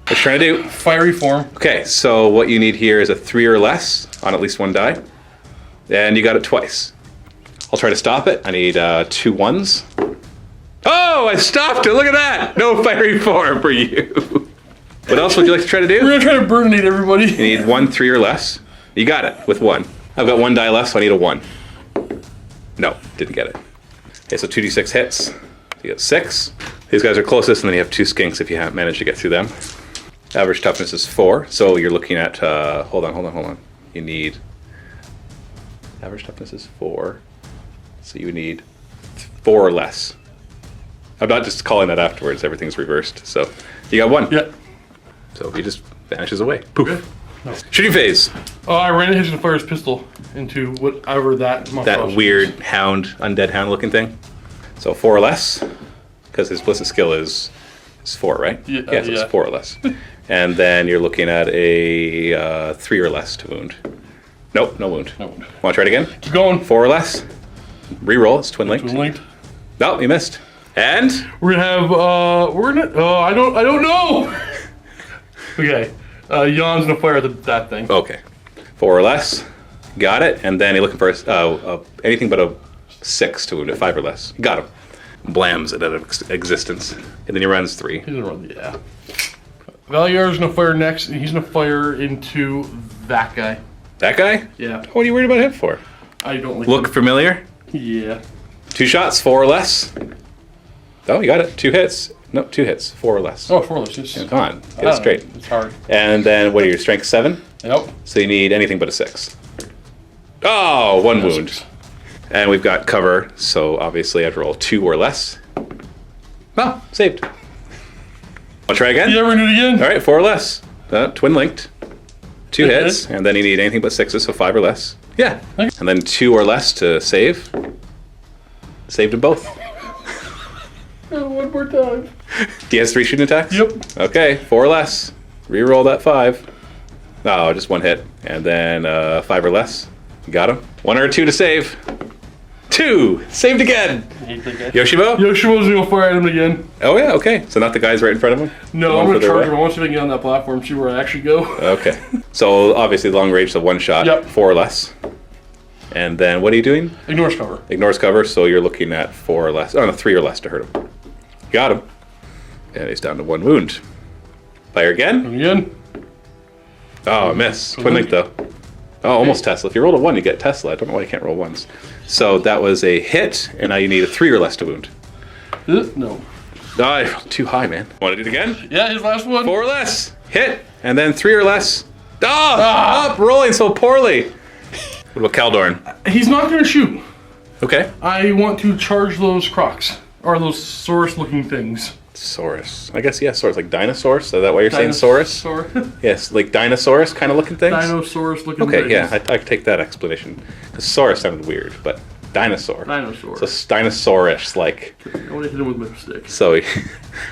What you trying to do? Fiery form. Okay, so what you need here is a 3 or less on at least 1 die. And you got it twice. I'll try to stop it. I need 2 1s. Oh, I stopped it! Look at that! No fiery form for you. What else would you like to try to do? We're gonna try to burninate everybody. You need 1 3 or less. You got it with 1. I've got 1 die left, so I need a 1. No, didn't get it. Okay, so 2d6 hits. You get 6. These guys are closest, and then you have 2 skinks if you haven't managed to get through them. Average toughness is 4, so you're looking at, hold on. You need, average toughness is 4, so you need 4 or less. I'm not just calling that afterwards, everything's reversed. So you got 1. Yeah. So he just vanishes away. Poof. Okay. No. Shooting phase. Oh, I ran into the fire's pistol into whatever that monstrosity Weird is. hound, undead hound looking thing. So 4 or less, because his ballistic skill is 4, right? Yeah, so yeah. it's 4 or less. And then you're looking at a 3 or less to wound. Nope, no wound. No wound. Want to try it again? Keep going. 4 or less. Reroll. It's twin linked. Twin linked. No, you missed. And We're gonna have I don't know. Okay. Jan's gonna fire at that thing. okay, 4 or less. Got it. And then you're looking for anything but a 6 to wound at 5 or less. Got him. Blams it out of existence. And then he runs 3. He's gonna run. Yeah. Valyar's gonna fire next, and he's gonna fire into that guy. That guy? Yeah. What are you worried about him for? I don't like Look him. familiar? Yeah. 2 shots, 4 or less. Oh, you got it. 2 hits. No, 2 hits, 4 or less. Oh, 4 less. Just, Come on, get it straight. It's hard. And then what are your strength 7? Yep. So you need anything but a 6. Oh, 1 wound. 6. And we've got cover, so obviously I have to roll 2 or less. Oh, saved. I'll try again. You ever do it again? All right, 4 or less. Twin linked. 2 Okay. hits, and then you need anything but 6s, so 5 or less. Yeah. Okay. And then 2 or less to save. Saved them both. Oh, one more time. He has 3 shooting attacks? Yep. Okay, 4 or less. Reroll that 5. Oh, just 1 hit. And then 5 or less. Got him. 1 or 2 to save. 2! Saved again! Yoshibo? Yoshibo's gonna fire at him again. Oh yeah, okay. So not the guys right in front of him? The No, one I'm gonna further charge away? him. I want to see if I can get on that platform, see where I actually go. Okay. So obviously long range, so 1 shot. Yep. 4 or less. And then what are you doing? Ignores cover. Ignores cover, so you're looking at 4 or less. Oh no, 3 or less to hurt him. Got him. And he's down to 1 wound. Fire again. And again. Oh, miss. Twin link though. Oh, almost Tesla. If you roll a 1, you get Tesla. I don't know why you can't roll 1s. So that was a hit, and now you need a 3 or less to wound. No. Ah, too high, man. Want to do it again? Yeah, his last one. 4 or less. Hit, and then 3 or less. Up, rolling so poorly. What about Kaldorn? He's not gonna shoot. Okay. I want to charge those crocs. Or those Saurus looking things. Saurus. I guess, yeah, Saurus. Like dinosaurs? Is that why you're saying Saurus? Dinosaur. Yes, like dinosaurs kind of looking things? Dinosaurus looking Okay, things. yeah, I could take that explanation. Because Saurus sounded weird, but dinosaur. Dinosaur. So dinosaurish, like. I want to hit him with my stick. So,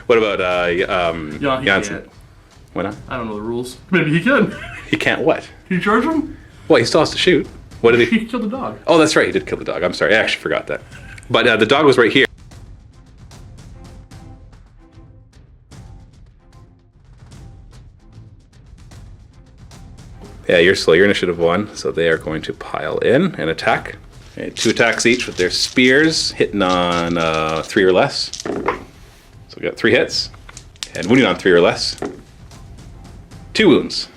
what about Yeah, he Janssen? can't. Why not? I don't know the rules. Maybe he can. He can't what? Can you charge him? Well, he still has to shoot. What did he? He killed the dog. Oh, that's right. He did kill the dog. I'm sorry. I actually forgot that. But the dog was right here. Yeah, you're slow. You're initiative 1, so they are going to pile in and attack. Okay, 2 attacks each with their spears, hitting on 3 or less. So we got 3 hits, and wounding on 3 or less. 2 wounds.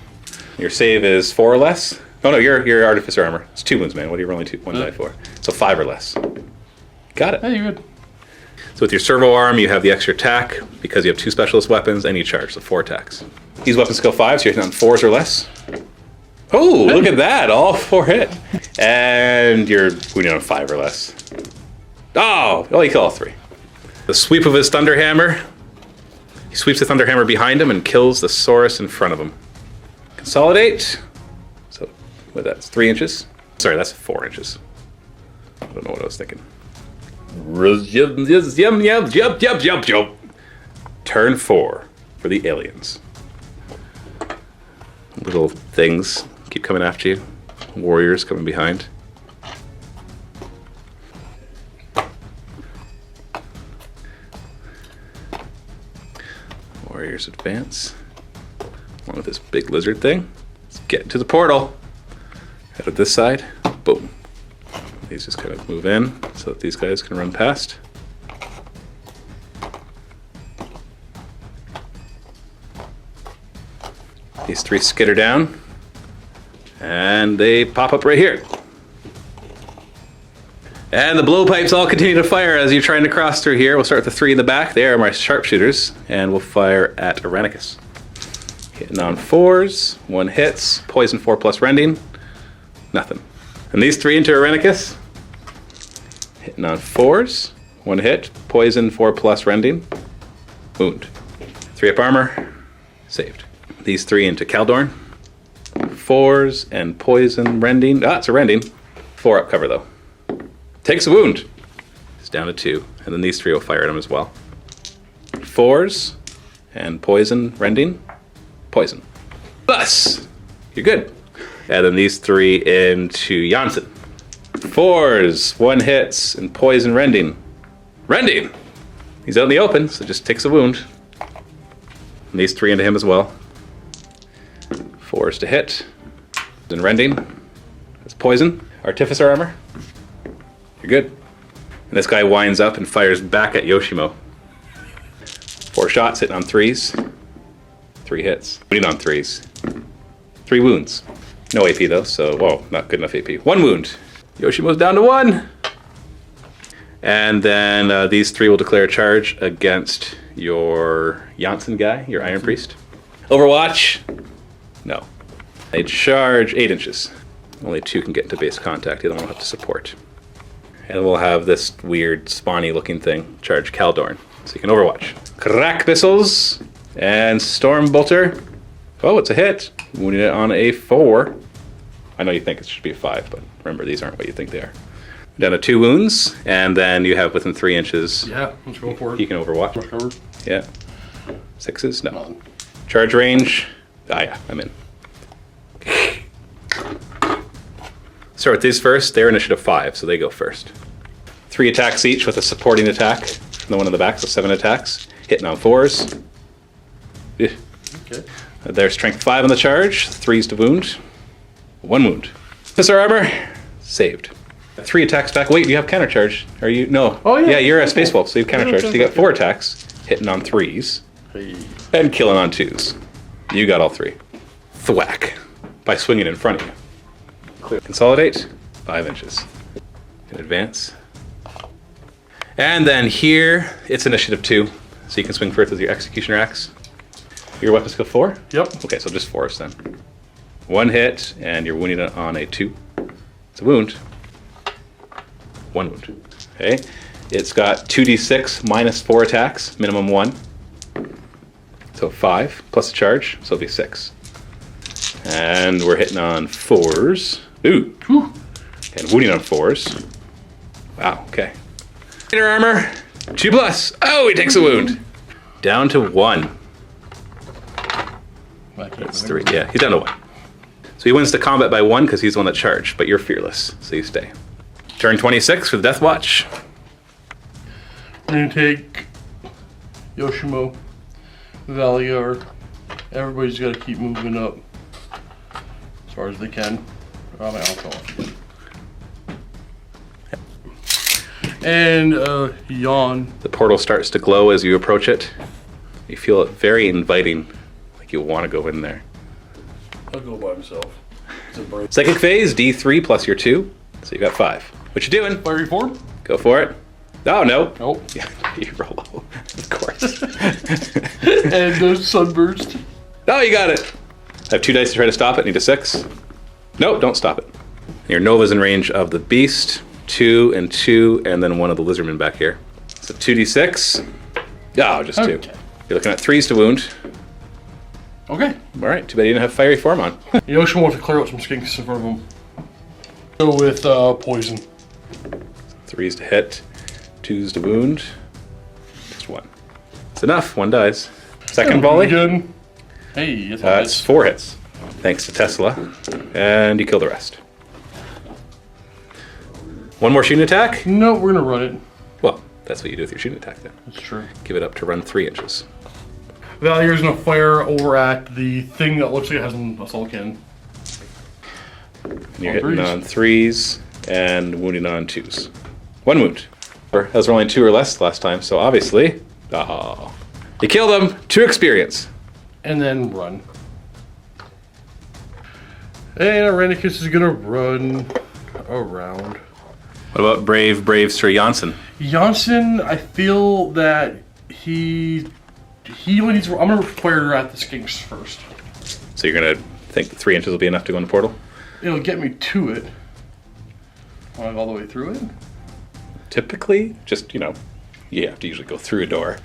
Your save is 4 or less. Oh no, your artificer armor. It's 2 wounds, man. What are you rolling 1 die for? So 5 or less. Got it. Hey, you're good. So with your servo arm, you have the extra attack because you have 2 specialist weapons, and you charge, so 4 attacks. He's weapon skill 5, so you're hitting on 4s or less. Oh, look at that! All 4 hit, and you're wounding on 5 or less. Oh, you kill all 3. The sweep of his thunder hammer. He sweeps the thunder hammer behind him and kills the Saurus in front of him. Consolidate. So, what that's 3 inches. Sorry, that's 4 inches. I don't know what I was thinking. Turn 4 for the aliens. little things keep coming after you. Warriors coming behind. Warriors advance. Along with this big lizard thing. Let's get into the portal. Head of this side. Boom. These just kind of move in so that these guys can run past. These three skitter down. And they pop up right here. And the blowpipes all continue to fire as you're trying to cross through here. We'll start with the three in the back. They are my sharpshooters. And we'll fire at Irenicus. Hitting on 4s. 1 hits. Poison 4+ rending. Nothing. And these three into Irenicus. Hitting on 4s. 1 hit. Poison 4+ rending. Wound. 3 up armor. Saved. These three into Kaldorn. 4s and poison rending. Ah, it's a rending. 4 up cover though. Takes a wound. It's down to 2. And then these three will fire at him as well. 4s and poison rending. Poison. Thus, you're good. And then these three into Janssen. 4s, 1 hits, and poison rending. Rending! He's out in the open, so just takes a wound. And these three into him as well. 4s to hit. Then rending. That's poison. Artificer armor. You're good. And this guy winds up and fires back at Yoshimo. 4 shots, hitting on 3s. 3 hits. Wounding on 3s. 3 wounds. No AP though, so, whoa, not good enough AP. 1 wound. Yoshimo's down to 1. And then these 3 will declare a charge against your Janssen guy, your Iron Priest. Overwatch. No. They charge 8 inches. Only 2 can get into base contact. The other one will have to support. And we'll have this weird spawny looking thing charge Kaldorn. So you can Overwatch. Crack missiles and Storm Bolter. Oh, it's a hit. Wounding it on a 4. I know you think it should be a 5, but remember these aren't what you think they are. Down to 2 wounds, and then you have within 3 inches. Yeah, let's go for it. You can Overwatch. Covered. Yeah. 6s? No. Nothing. Charge range. Ah, yeah, I'm in. Start with these first. They're initiative 5, so they go first. 3 attacks each with a supporting attack from the one in the back, so 7 attacks. Hitting on 4s. Yeah. Okay. Their strength 5 on the charge. 3s to wound. 1 wound. Officer armor. Saved. 3 attacks back. Wait, you have counter charge. Are you? No. Oh, yeah. Yeah, you're a Space Wolf, so you have counter charge. So you got 4 attacks. Hitting on 3s. Hey. And killing on 2s. You got all 3. Thwack. By swinging in front of you. Clear. Consolidate. 5 inches. And advance. And then here, it's initiative 2. So you can swing first with your Executioner Axe. Your weapon skill 4? Yep. Okay, so just 4s then. 1 hit, and you're wounding it on a 2. It's a wound. 1 wound. Okay. It's got 2d6 minus 4 attacks, minimum 1. So 5 plus a charge, so it'll be 6. And we're hitting on 4s. Ooh. Whew. And wounding on 4s. Wow, okay. Inner armor, 2+. Oh, he takes a wound. Down to 1. That's 3. Yeah, he's down to 1. So he wins the combat by 1 because he's the one that charged, but you're fearless, so you stay. Turn 26 for the Deathwatch. We're gonna take Yoshimo, Valior. Everybody's got to keep moving up as far as they can. And yawn. The portal starts to glow as you approach it. You feel it very inviting, like you want to go in there. I'll go by himself. It's a break. Psychic phase, D3 plus your 2, so you got 5. What you doing? Fiery form? Go for it. Oh, no. Nope. Yeah, you roll low, of course. And the sunburst. Oh, you got it. I have 2 dice to try to stop it. Need a 6. Nope, don't stop it. Your Nova's in range of the beast. 2 and 2, and then one of the lizardmen back here. So 2d6. Oh, just 2. Okay. You're looking at 3s to wound. Okay. All right, too bad you didn't have fiery form on. Yoshimo wants to clear out some skinks in front of him. Go with poison. 3s to hit, 2s to wound. Just 1. It's enough. 1 dies. Second volley. Good. Hey, It's 4 hits. thanks to Tesla, and you kill the rest. One more shooting attack? No, we're gonna run it. Well, that's what you do with your shooting attack then. That's true. Give it up to run 3 inches. Valier's gonna fire over at the thing that looks like it has an assault cannon. And you're hitting on 3s and wounding on 2s. 1 wound. I was rolling 2 or less last time, so obviously, you kill them. 2 experience. And then run. And Irenicus is gonna run around. What about brave Sir Janssen? Janssen, I feel that he only needs. I'm gonna fire at the skinks first. So you're gonna think 3 inches will be enough to go in the portal? It'll get me to it. Want to go all the way through it? Typically, just, you have to usually go through a door,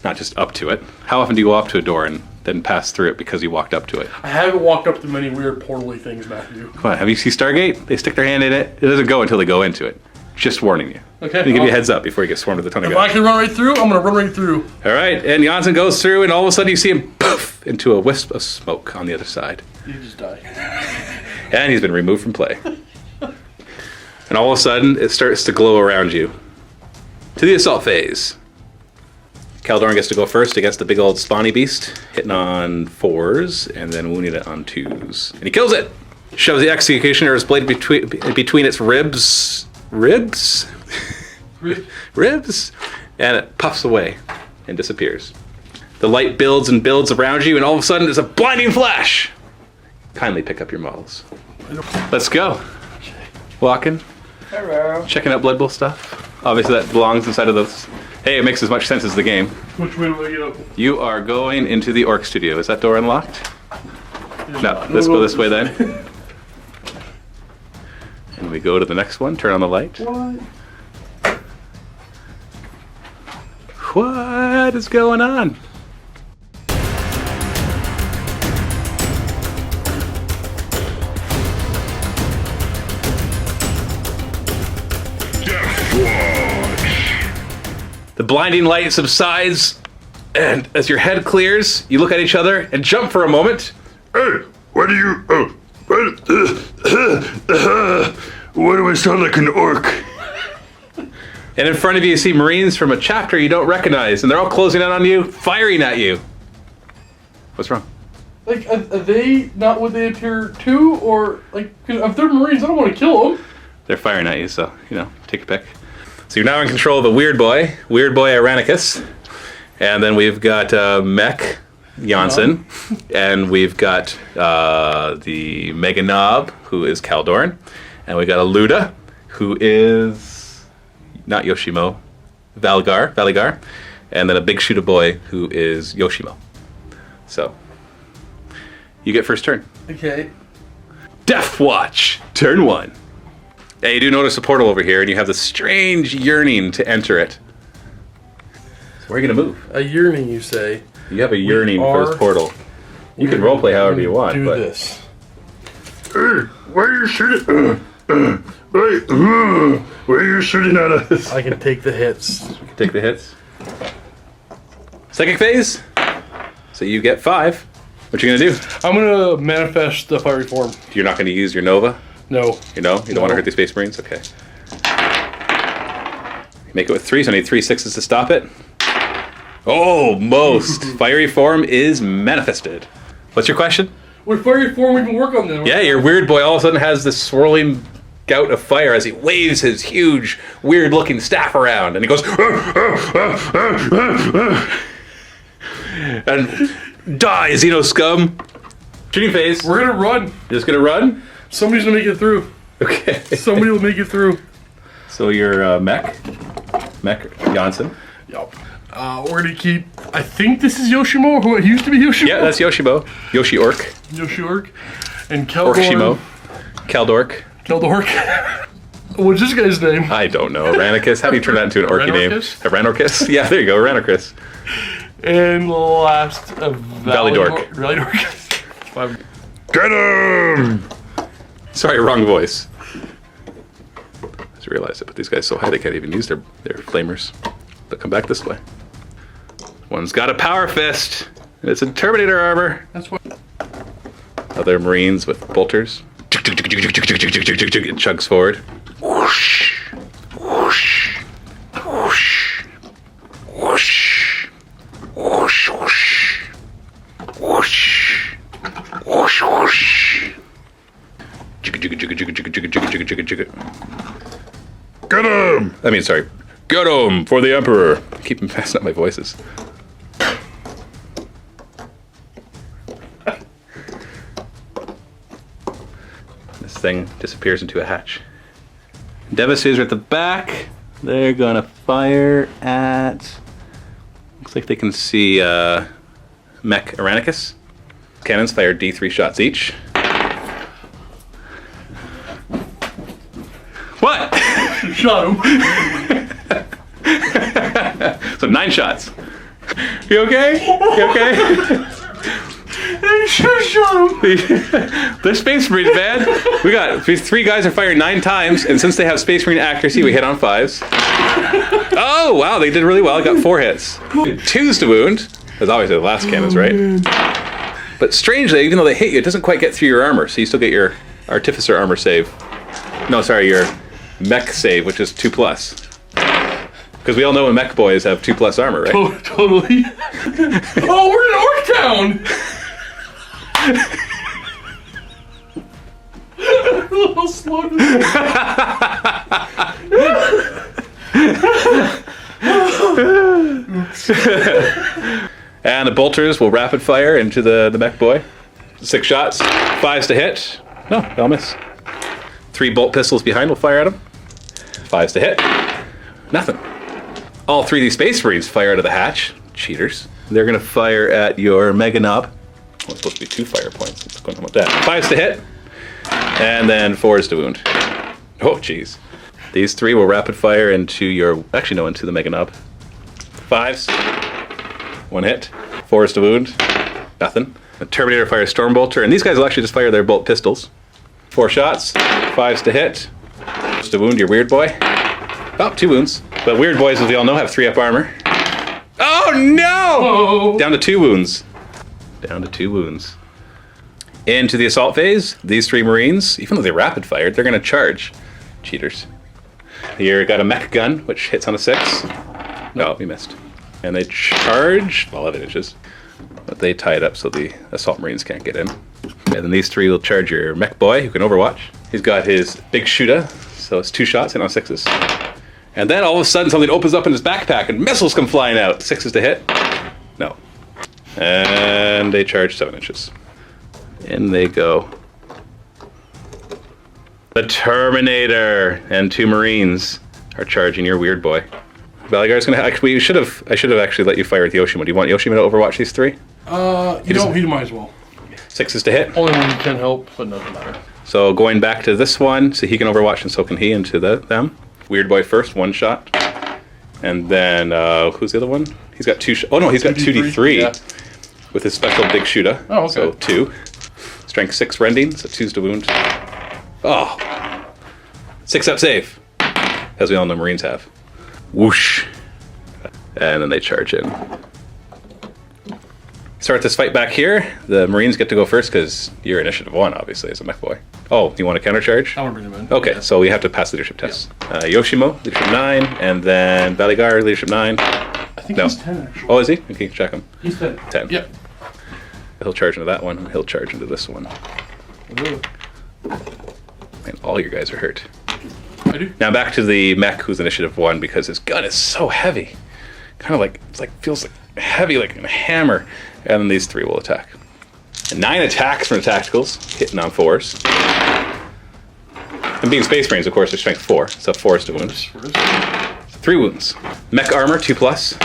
not just up to it. How often do you go up to a door and then pass through it because you walked up to it? I haven't walked up to many weird portal-y things, Matthew. Come on, have you seen Stargate? They stick their hand in it. It doesn't go until they go into it. Just warning you. Okay. Let me give you a heads up before you get swarmed with a ton of If I guys. can run right through, I'm gonna run right through. All right, and Janssen goes through, and all of a sudden you see him poof into a wisp of smoke on the other side. You just die. And he's been removed from play. And all of a sudden, it starts to glow around you. To the assault phase. Kaldorn gets to go first against the big old spawny beast, hitting on 4s and then wounding it on 2s. And he kills it! Shoves the executioner's blade between its ribs. Ribs? Ribs? And it puffs away and disappears. The light builds and builds around you, and all of a sudden there's a blinding flash! Kindly pick up your models. Let's go. Walking. Hello. Checking out Blood Bowl stuff. Obviously that belongs inside of those. Hey, it makes as much sense as the game. Which way do I get up? You are going into the Orc Studio. Is that door unlocked? No, let's go this way then. And we go to the next one, turn on the light. What? What is going on? The blinding light subsides, and as your head clears, you look at each other and jump for a moment. Hey, what do you... why do I sound like an orc? And in front of you see Marines from a chapter you don't recognize, and they're all closing in on you, firing at you. What's wrong? Like, are they not what they appear to? Or, like, 'cause if they're Marines, I don't want to kill them. They're firing at you, so, take a pick. So you're now in control of the Weird Boy Irenicus. And then we've got Mech Janssen. And we've got the Mega Knob, who is Kaldorn. And we've got a Luda, who is not Yoshimo, Valigar. And then a Big Shooter Boy, who is Yoshimo. So, you get first turn. Okay. Deathwatch, turn 1. Yeah, you do notice a portal over here, and you have this strange yearning to enter it. So where are you going to move? A yearning, you say? You have a yearning for this portal. You can roleplay however you want, Do but this. Hey, why are you shooting... why are you shooting at us? I can take the hits. take the hits. Second phase. So you get 5. What you going to do? I'm gonna manifest the fiery form. You're not going to use your Nova? No. You don't want to hurt the Space Marines? Okay. Make it with 3, so I need 3 6s to stop it. Oh, most. Fiery form is manifested. What's your question? With fiery form, we can work on them. Yeah, your weird boy all of a sudden has this swirling gout of fire as he waves his huge, weird-looking staff around, and he goes, and die, Xeno scum. Shooting phase. We're gonna run. You're just gonna run? Somebody's gonna make it through. Okay. Somebody will make it through. So you're Mech Janssen. Yup. We're gonna keep. I think this is Yoshimo, who it used to be Yoshimo. Yeah, that's Yoshimo. Yoshi Orc. Yoshiork. And Kaldorn. Orkshimo. Kaldork. Keldork. What's this guy's name? I don't know. Aranicus. How do you turn that into an orky name? Aranorchus? Yeah, there you go. Aranicus. And last, Validork. Validork. Get him! Sorry, wrong voice. I just realized I put these guys so high they can't even use their flamers. But come back this way. One's got a power fist. And it's in Terminator armor. That's what. other Marines with bolters. It chugs forward. Whoosh, whoosh, whoosh, whoosh, whoosh, whoosh, whoosh, whoosh, whoosh. Get him! I mean, sorry. Get 'em for the Emperor. Keep messing up my voices. This thing disappears into a hatch. Devastators are at the back. They're gonna fire at... Looks like they can see Mech Aranicus. Cannons fire D3 shots each. What? Shot him. So 9 shots. You okay? You okay? You should have shot him. The Space Marines, man. We got these 3 guys are firing 9 times, and since they have Space Marine accuracy, we hit on 5s. Oh, wow, they did really well. I got 4 hits. 2s to wound. As always, the last cannons, right? But strangely, even though they hit you, it doesn't quite get through your armor, so you still get your Artificer armor save. No, sorry, your Mech save, which is 2+. Because we all know when Mech boys have 2+ armor, right? Totally. Oh, we're in Orc Town! A little slow. And the bolters will rapid fire into the Mech boy. 6 shots, 5s to hit. No, they'll miss. 3 bolt pistols behind will fire at him. 5s to hit. Nothing. All 3 of these Space Marines fire out of the hatch. Cheaters. They're going to fire at your Mega Knob. Well, it's supposed to be 2 fire points. What's going on with that? 5s to hit. And then 4s to wound. Oh, jeez. These 3 will rapid fire into your... Actually, no, into the Mega Knob. 5s. 1 hit. 4s to wound. Nothing. The Terminator fires Stormbolter. And these guys will actually just fire their bolt pistols. 4 shots. 5s to hit. 4s to wound your Weird Boy. Oh, 2 wounds. But Weird Boys, as we all know, have 3 up armor. Oh, no! Oh. Down to 2 wounds. Down to 2 wounds. Into the assault phase, these 3 Marines, even though they rapid fired, they're going to charge. Cheaters. Here, got a mech gun, which hits on a 6. No, we missed. And they charge 11 inches. But they tie it up so the assault Marines can't get in. And then these 3 will charge your mech boy, who can overwatch. He's got his big shooter, so it's 2 shots and on 6s. And then all of a sudden something opens up in his backpack and missiles come flying out. 6s to hit. No. And they charge 7 inches. In they go. The Terminator and 2 Marines are charging your Weird Boy. Baligar's gonna. I should have actually let you fire at Yoshima. Do you want Yoshima to overwatch these 3? He might as well. 6s to hit. Only one can help, but doesn't matter. So going back to this one, so he can overwatch and so can he into them. Weird Boy first, 1 shot. And then, who's the other one? He's got 2 oh no, he's got 2d3 yeah. with his special big shooter. Oh, okay. So 2. Strength 6 rending, so 2s to wound. Oh. 6 up save. As we all know Marines have. Whoosh. And then they charge in. Start this fight back here. The Marines get to go first because you're initiative 1, obviously, as a mech boy. Oh, you want to countercharge? I want to bring him in. Okay, Yeah. so we have to pass leadership tests. Yoshimo, leadership 9, and then Baligar, leadership 9. I think No. he's 10, actually. Oh, is he? Okay, check him. He's 10. 10. Yep. He'll charge into that one, and he'll charge into this one. And all your guys are hurt. I do. Now back to the mech who's initiative 1 because his gun is so heavy. Kind of like, feels like heavy, like a hammer. And then these 3 will attack. And 9 attacks from the tacticals, hitting on 4s. And being Space Marines, of course, they're strength 4, so 4s to wound. 3 wounds. Mech armor, 2+.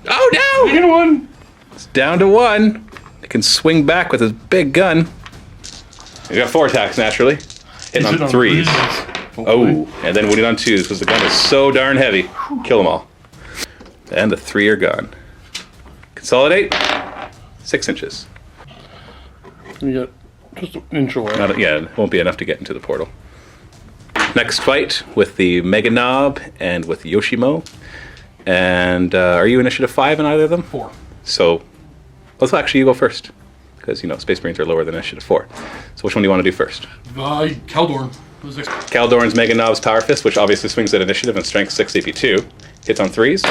Oh no! Second one! It's down to 1. It can swing back with his big gun. You got 4 attacks, naturally. Hitting on 3s. Oh, and then wounded on 2s because the gun is so darn heavy. Kill them all. And the 3 are gone. Consolidate. 6 inches. You got just an inch away. Yeah, it won't be enough to get into the portal. Next fight with the Mega Knob and with Yoshimo. And are you initiative 5 in either of them? 4. So, let's actually you go first. because, you know, Space Marines are lower than Initiative 4. So which one do you want to do first? Kaldorn. Kaldorn's Mega Knob's Power Fist, which obviously swings at Initiative and Strength 6 AP2. Hits on 3s.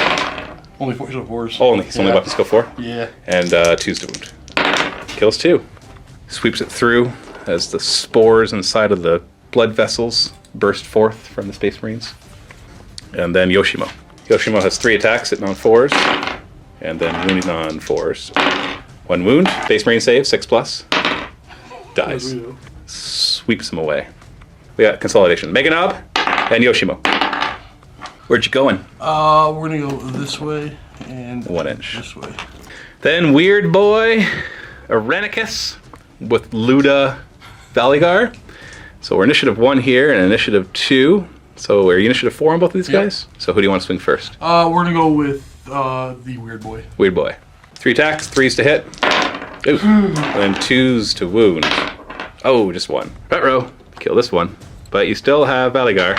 Only 4s. Oh, only. It's only weapon skill 4? Yeah. And 2s to wound. Kills 2. Sweeps it through as the spores inside of the blood vessels burst forth from the Space Marines. And then Yoshimo. Yoshimo has 3 attacks, hitting on 4s. And then wounding on 4s. 1 wound. Space Marine save, 6+. Dies. Sweeps him away. We got Consolidation. Mega Knob and Yoshimo. Where'd you going? We're gonna go this way and 1 inch. this way. Then Weird Boy, Irenicus with Luda Valigar. So we're Initiative 1 here and Initiative 2. So are you Initiative 4 on both of these guys? So who do you want to swing first? We're gonna go with the Weird Boy. Weird Boy. 3 attacks, 3s to hit. Ooh. And then 2s to wound. Oh, just 1. Retro. Kill this one. But you still have Valigar.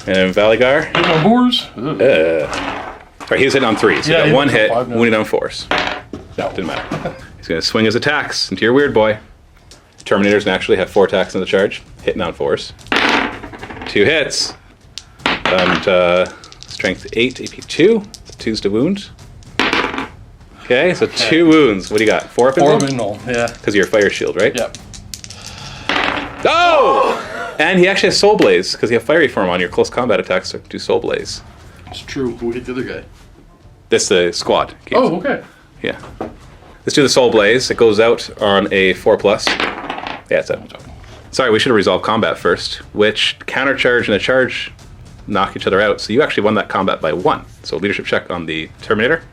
And Valigar. Hit on 4s. Alright, he was hitting on 3s. So Yeah, he got 1 hit hit, on 5 now. wounded on 4s. No, didn't matter. He's going to swing his attacks into your Weird Boy. Terminators naturally have 4 attacks in the charge, hitting on 4s. 2 hits. And strength 8, AP2. 2s to wound. Okay, so 2 wounds. What do you got? 4 up in 4 roll? up and all. Yeah. Because of your fire shield, right? Yep. Oh! And he actually has Soul Blaze, because you have Fiery Form on your close combat attacks to do Soul Blaze. It's true. We hit the other guy. This the squad. Oh, okay. Yeah. Let's do the Soul Blaze. It goes out on a 4+. Yeah, it's out. Sorry, we should have resolved combat first, which countercharge and a charge knock each other out. So you actually won that combat by 1. So leadership check on the Terminator.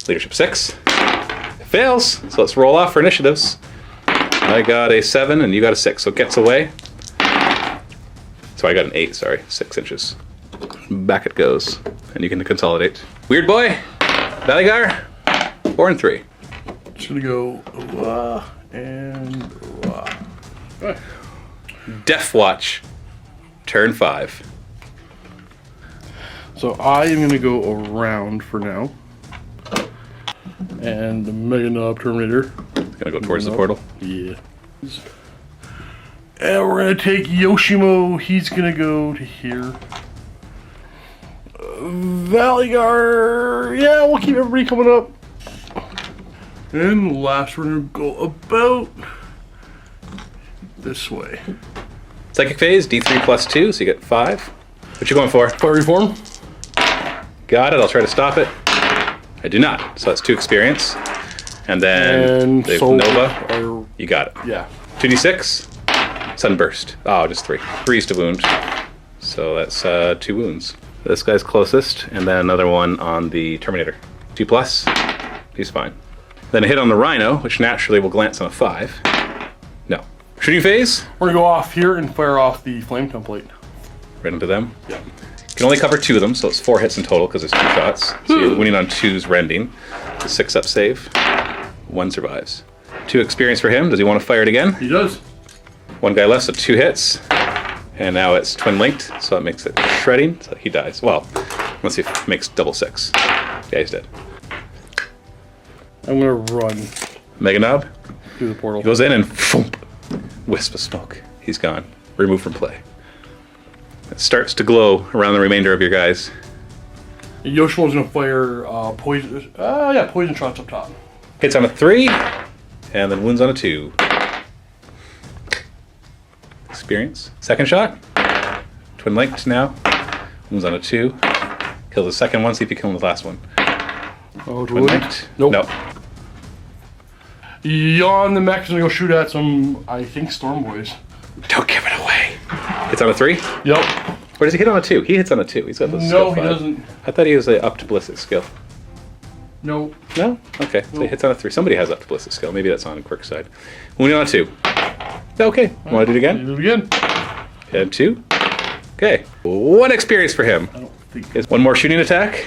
Leadership 6. It fails. So let's roll off for initiatives. I got a 7 and you got a 6. So it gets away. So I got an 8, sorry. 6 inches. Back it goes. And you can consolidate. Weird Boy. Valigar. 4 and 3. Just gonna go and Deathwatch. Turn 5. So I am gonna go around for now. And the Mega Knob Terminator. Gonna go towards the portal. Yeah. And we're gonna take Yoshimo. He's gonna go to here. Valigar. Yeah, we'll keep everybody coming up. And last, we're gonna go about this way. Psychic Phase, D3+2, so you get 5. What you going for? Fire Reform. Got it, I'll try to stop it. I do not, so that's 2 experience. And then And the Soul Nova, or- you got it. yeah. 2d6, Sunburst. Oh, just 3. 3s to wound. So that's 2 wounds. This guy's closest, and then another one on the Terminator. 2+, he's fine. Then a hit on the Rhino, which naturally will glance on a 5. No. Shooting phase, We're gonna go off here and fire off the flame template. right into them. Yeah. Can only cover 2 of them, so it's 4 hits in total because it's 2 shots. So you're winning on 2's rending. It's a 6-up save. 1 survives. 2 experience for him. Does he want to fire it again? He does. 1 guy left, so 2 hits. And now it's twin linked, so that makes it shredding. So he dies. Well, unless he makes double 6. Yeah, he's dead. I'm gonna run Mega Knob through the portal. goes in and foomp, wisp of smoke. He's gone. Removed from play. It starts to glow around the remainder of your guys. Yoshimo's gonna fire poison. Poison shots up top. Hits on a 3, and then wounds on a 2. Experience. Second shot. Twin linked now. Wounds on a 2. Kill the second one, see if you kill the last one. Oh, Twin linked. Nope. No. Yawn the mech is gonna go shoot at some, I think, Storm Boys. Don't give it away. Hits on a 3? Yep. Or does he hit on a 2? He hits on a 2. He's got the skill No, he 5. doesn't. I thought he was up to ballistic skill. No. No? Okay. So he hits on a 3. Somebody has up to ballistic skill. Maybe that's on Quirk's side. Wounded on a 2. Okay. Want to do it again? Do it again. And 2. Okay. 1 experience for him. I don't think. Is 1 more shooting attack.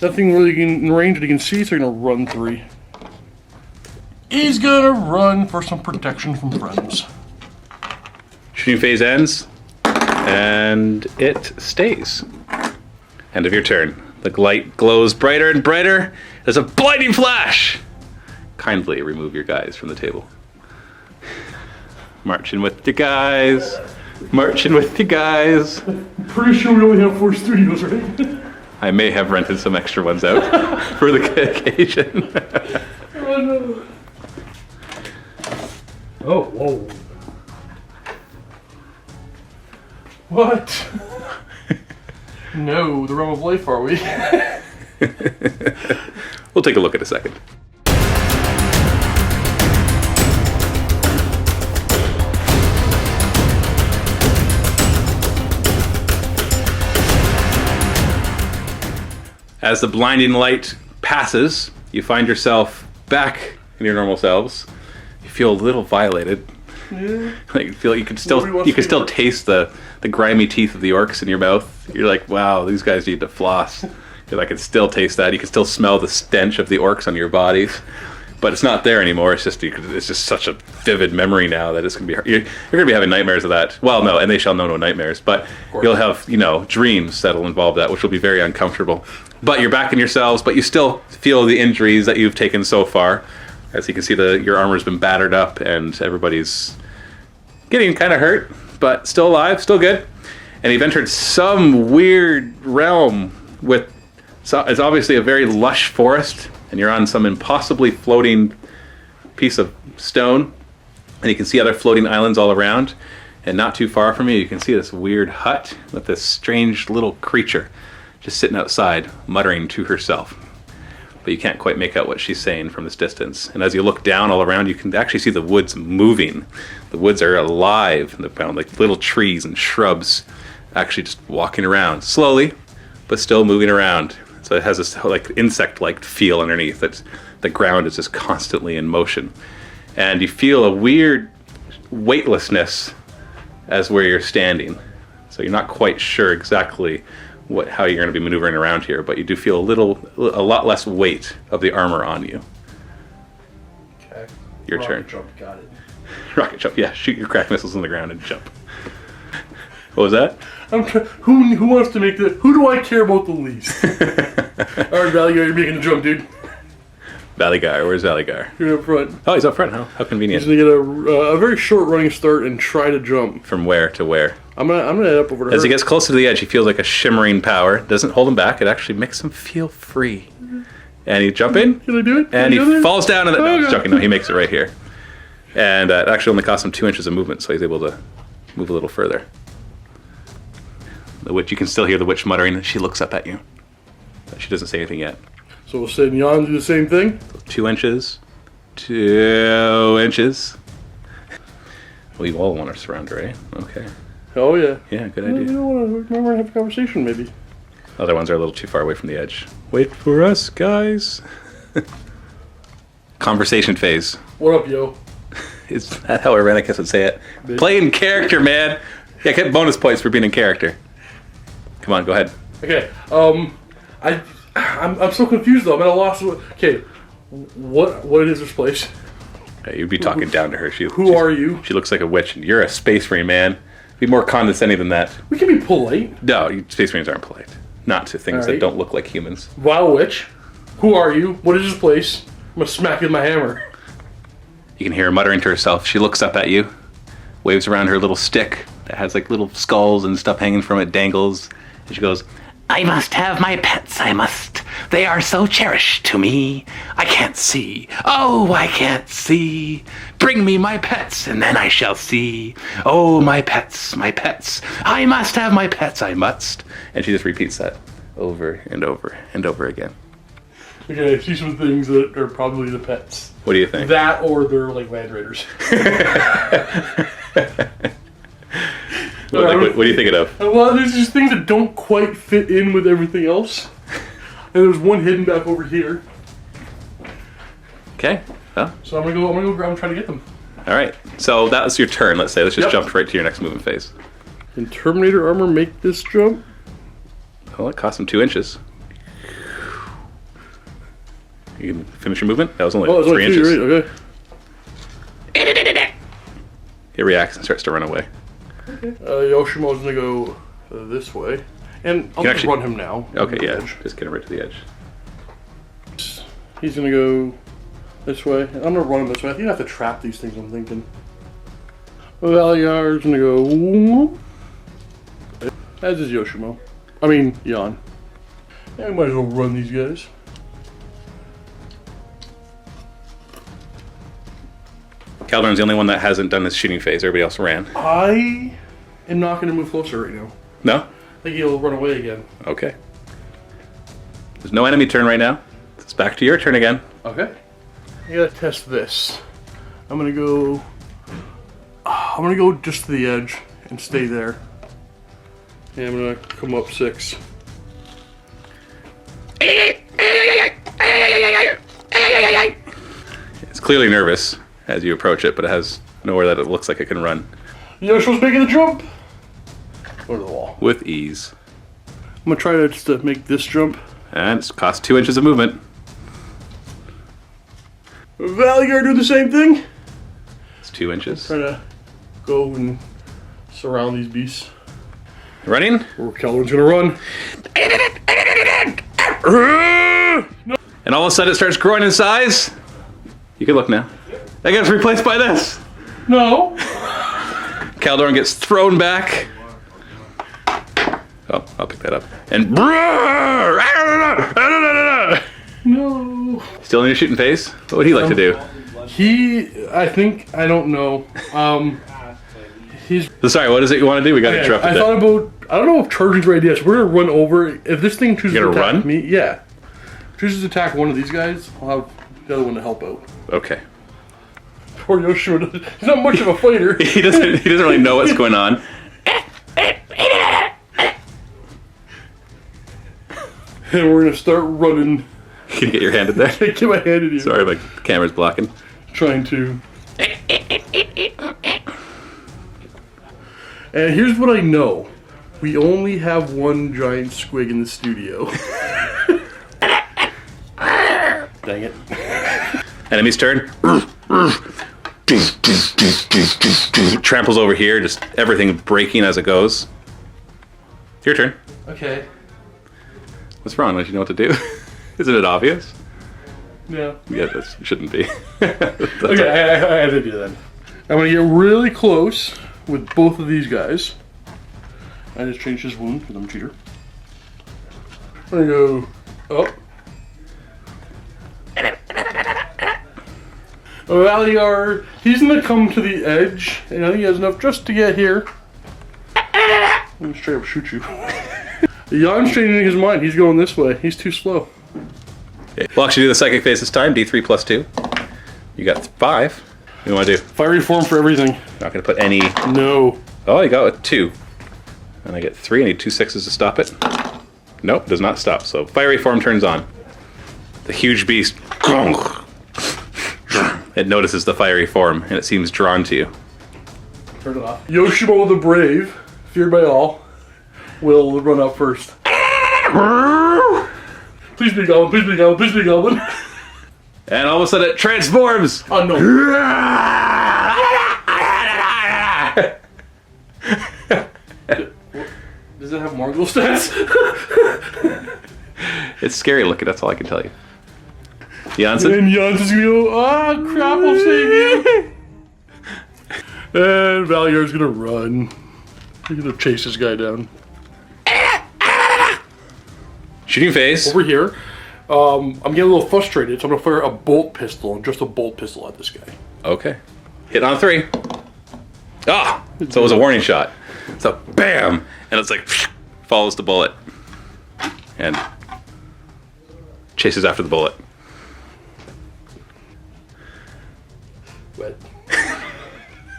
Nothing really in range that he can see, so he's gonna run 3. He's gonna run for some protection from friends. Shooting phase ends. And it stays. End of your turn. The light glows brighter and brighter. There's a blinding flash. kindly remove your guys from the table. Marching with you guys. Marching with you guys. Pretty sure we only have 4 studios, right? I may have rented some extra ones out for the occasion. Oh no. Oh, whoa. What? No, the realm of life, are we? We'll take a look in a second. As the blinding light passes, you find yourself back in your normal selves. You feel a little violated. Yeah. Like you feel you can still taste the grimy teeth of the orcs in your mouth. You're like, wow, these guys need to floss. I can still taste that. You can still smell the stench of the orcs on your bodies, but it's not there anymore. It's just such a vivid memory now that it's gonna be hard. You're gonna be having nightmares of that. Well, no, and they shall know no nightmares. But you'll have dreams that'll involve that, which will be very uncomfortable. But you're back in yourselves, but you still feel the injuries that you've taken so far. As you can see, your armor's been battered up, and everybody's getting kind of hurt, but still alive, still good. And you've entered some weird realm with. So it's obviously a very lush forest, and you're on some impossibly floating piece of stone, and you can see other floating islands all around. And not too far from you can see this weird hut with this strange little creature just sitting outside, muttering to herself. But you can't quite make out what she's saying from this distance. And as you look down all around, you can actually see the woods moving. The woods are alive in the ground, like little trees and shrubs actually just walking around slowly, but still moving around. So it has this like insect-like feel underneath. That the ground is just constantly in motion, and you feel a weird weightlessness as where you're standing. So you're not quite sure exactly how you're going to be maneuvering around here, but you do feel a lot less weight of the armor on you. Okay. Your turn. Rocket jump, got it. Rocket jump. Yeah, shoot your crack missiles on the ground and jump. What was that? Who wants to make the? Who do I care about the least? All right, Valley Guy, you're making the jump, dude. Valley Guy, where's Valley Guy? You're up front. Oh, he's up front. How convenient. He's gonna get a very short running start and try to jump. From where to where? I'm gonna head up over to her. As he gets closer to the edge, he feels like a shimmering power. Doesn't hold him back. It actually makes him feel free. And he jump in. Can I do it? And he falls down. And no, just joking. No, he makes it right here. And it actually only costs him 2 inches of movement, so he's able to move a little further. The witch, you can still hear the witch muttering, and she looks up at you. But she doesn't say anything yet. So we'll say Jan do the same thing? 2 inches. 2 inches. We all want to surround her, eh? Okay. Oh, yeah. Yeah, good You idea. don't want to have a conversation, maybe. Other ones are a little too far away from the edge. Wait for us, guys. Conversation phase. What up, yo? Is that how Irenicus would say it? Bitch. Play in character, man. Yeah, get bonus points for being in character. Come on, go ahead. Okay. I'm so confused though. I'm at a loss. Okay. What is this place? Okay, you'd be talking down to her. Who are you? She looks like a witch, and you're a space marine, man. Be more condescending than that. We can be polite. No, space marines aren't polite. Not to things that Alright. don't look like humans. Vile witch. Who are you? What is this place? I'm gonna smack you with my hammer. You can hear her muttering to herself. She looks up at you, waves around her little stick that has like little skulls and stuff hanging from it, dangles, and she goes, I must have my pets, I must. They are so cherished to me. I can't see. Oh, I can't see. Bring me my pets, and then I shall see. Oh, my pets, my pets. I must have my pets, I must. and she just repeats that over and over and over again. Okay, I see some things that are probably the pets. What do you think? That or they're like land raiders. What are you thinking of? Well, there's just things that don't quite fit in with everything else. And there's one hidden back over here. Okay. Well, So I'm gonna go grab and try to get them. all right. So that was your turn. Let's say. Let's just Yep. jump right to your next movement phase. Can Terminator armor make this jump? Well, it cost him 2 inches. You can finish your movement. That was only Oh, it's 3 only 2, inches. right? Okay. It reacts and starts to run away. Yoshimo's gonna go this way. And I'll You just actually- run him now. Okay, On the yeah. edge. Just get him right to the edge. He's gonna go this way. I'm gonna run him this way. I think I have to trap these things, I'm thinking. Valyar's gonna go. As is Yoshimo. I mean, Jan. I might as well run these guys. Calderon's the only one that hasn't done his shooting phase. Everybody else ran. I am not gonna move closer right now. No? I think he'll run away again. Okay. There's no enemy turn right now. It's back to your turn again. Okay. I gotta test this. I'm gonna go just to the edge and stay there. And I'm gonna come up 6. It's clearly nervous as you approach it, but it has nowhere that it looks like it can run. Yoshi's making the jump. Go to the wall. With ease. I'm gonna try to just make this jump. And it's cost 2 inches of movement. Valyar do the same thing. It's 2 inches. Try to go and surround these beasts. Running? Or Keller's gonna run. And all of a sudden it starts growing in size. You can look now. That gets replaced by this. No. Calderon gets thrown back. Oh, I'll pick that up. And No. still in your shooting phase? What would he like to do? I don't know. Sorry, what is it you want to do? We got interrupted I there. thought about, I don't know if charging's right idea, so we're gonna run over. If this thing chooses to You're attack gonna run? me, yeah. Chooses to attack one of these guys, I'll have the other one to help out. Okay. Poor Yoshua, he's not much of a fighter. He doesn't really know what's going on. And we're gonna start running. Can you get your hand in there? Get my hand in here. Sorry, my camera's blocking. Trying to. And here's what I know. We only have one giant squig in the studio. Dang it. Enemy's turn. Tramples over here, just everything breaking as it goes. Your turn. Okay. What's wrong? Don't you know what to do? Isn't it obvious? No. Yeah, that shouldn't be. Okay, I have to do that. I'm gonna get really close with both of these guys. I just changed his wound because I'm a cheater. I'm gonna go up. Valyar, he's gonna come to the edge, and I think he has enough just to get here. I'm gonna straight up shoot you. Jan's changing his mind. He's going this way. He's too slow. We'll actually do the psychic phase this time. D3 plus 2. You got 5. What do you want to do? Fiery form for everything. Not going to put any. No. Oh, you got with 2. And I get 3. I need 2 6s to stop it. Nope, does not stop. So fiery form turns on. The huge beast. It notices the fiery form and it seems drawn to you. Turn it off. Yoshimo the Brave, feared by all, will run up first. Please be goblin, please be goblin, please be goblin. And all of a sudden it transforms! Oh no. Does it have Margle stats? It's scary looking, that's all I can tell you. Janssen? And Jan's just gonna go, oh crap, I'll save you. And Valyar's gonna run. He's gonna chase this guy down. Shooting phase. Over here. I'm getting a little frustrated, so I'm gonna fire a bolt pistol, just a bolt pistol at this guy. Okay. Hit on 3. Ah! So it was a warning shot. So BAM! And it's like, follows the bullet. And chases after the bullet. Wet.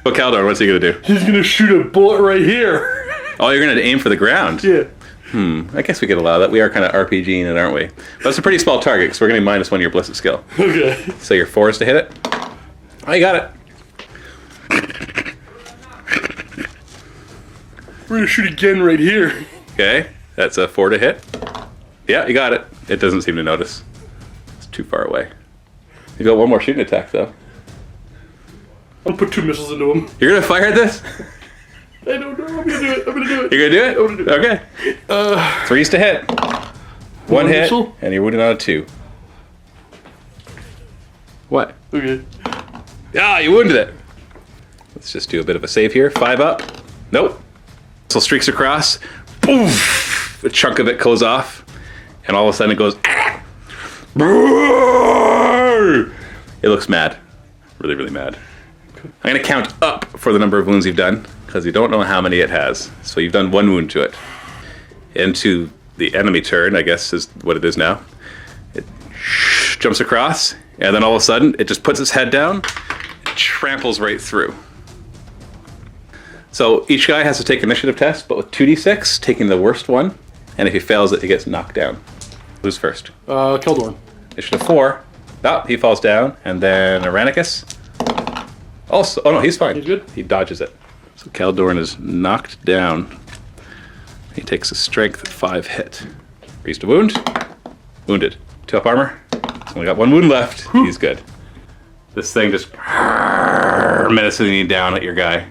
But Caldor, what's he gonna do? He's gonna shoot a bullet right here. Oh, you're gonna aim for the ground? Yeah. I guess we could allow that. We are kind of RPGing it, aren't we? But it's a pretty small target, so we're gonna -1 your ballistic skill. Okay. So your 4 is to hit it? Oh, you got it. We're gonna shoot again right here. Okay, that's a 4 to hit. Yeah, you got it. It doesn't seem to notice. It's too far away. You got 1 more shooting attack, though. I'll put 2 missiles into him. You're gonna fire at this? I don't know. I'm gonna do it. I'm gonna do it. You're gonna do it? I'm gonna do it. Okay. 3's to hit. 1 hit, missile? and you're wounded on a 2. What? Okay. Ah, you wounded it. Let's just do a bit of a save here. 5 up. Nope. So streaks across. Poof! A chunk of it goes off. And all of a sudden it goes. It looks mad. Really, really mad. I'm going to count up for the number of wounds you've done, because you don't know how many it has. So you've done 1 wound to it. Into the enemy turn, I guess is what it is now. It jumps across, and then all of a sudden, it just puts its head down, and tramples right through. So each guy has to take initiative test, but with 2d6, taking the worst one, and if he fails it, he gets knocked down. Who's first? Keldorn. Initiative 4. Oh, he falls down, and then Aranicus. Also, oh no, he's fine. He's good? He dodges it. So Keldorn is knocked down. He takes a strength 5 hit. Priest of wound. Wounded. 2 up armor. He's only got 1 wound left. He's good. This thing just menacingly down at your guy.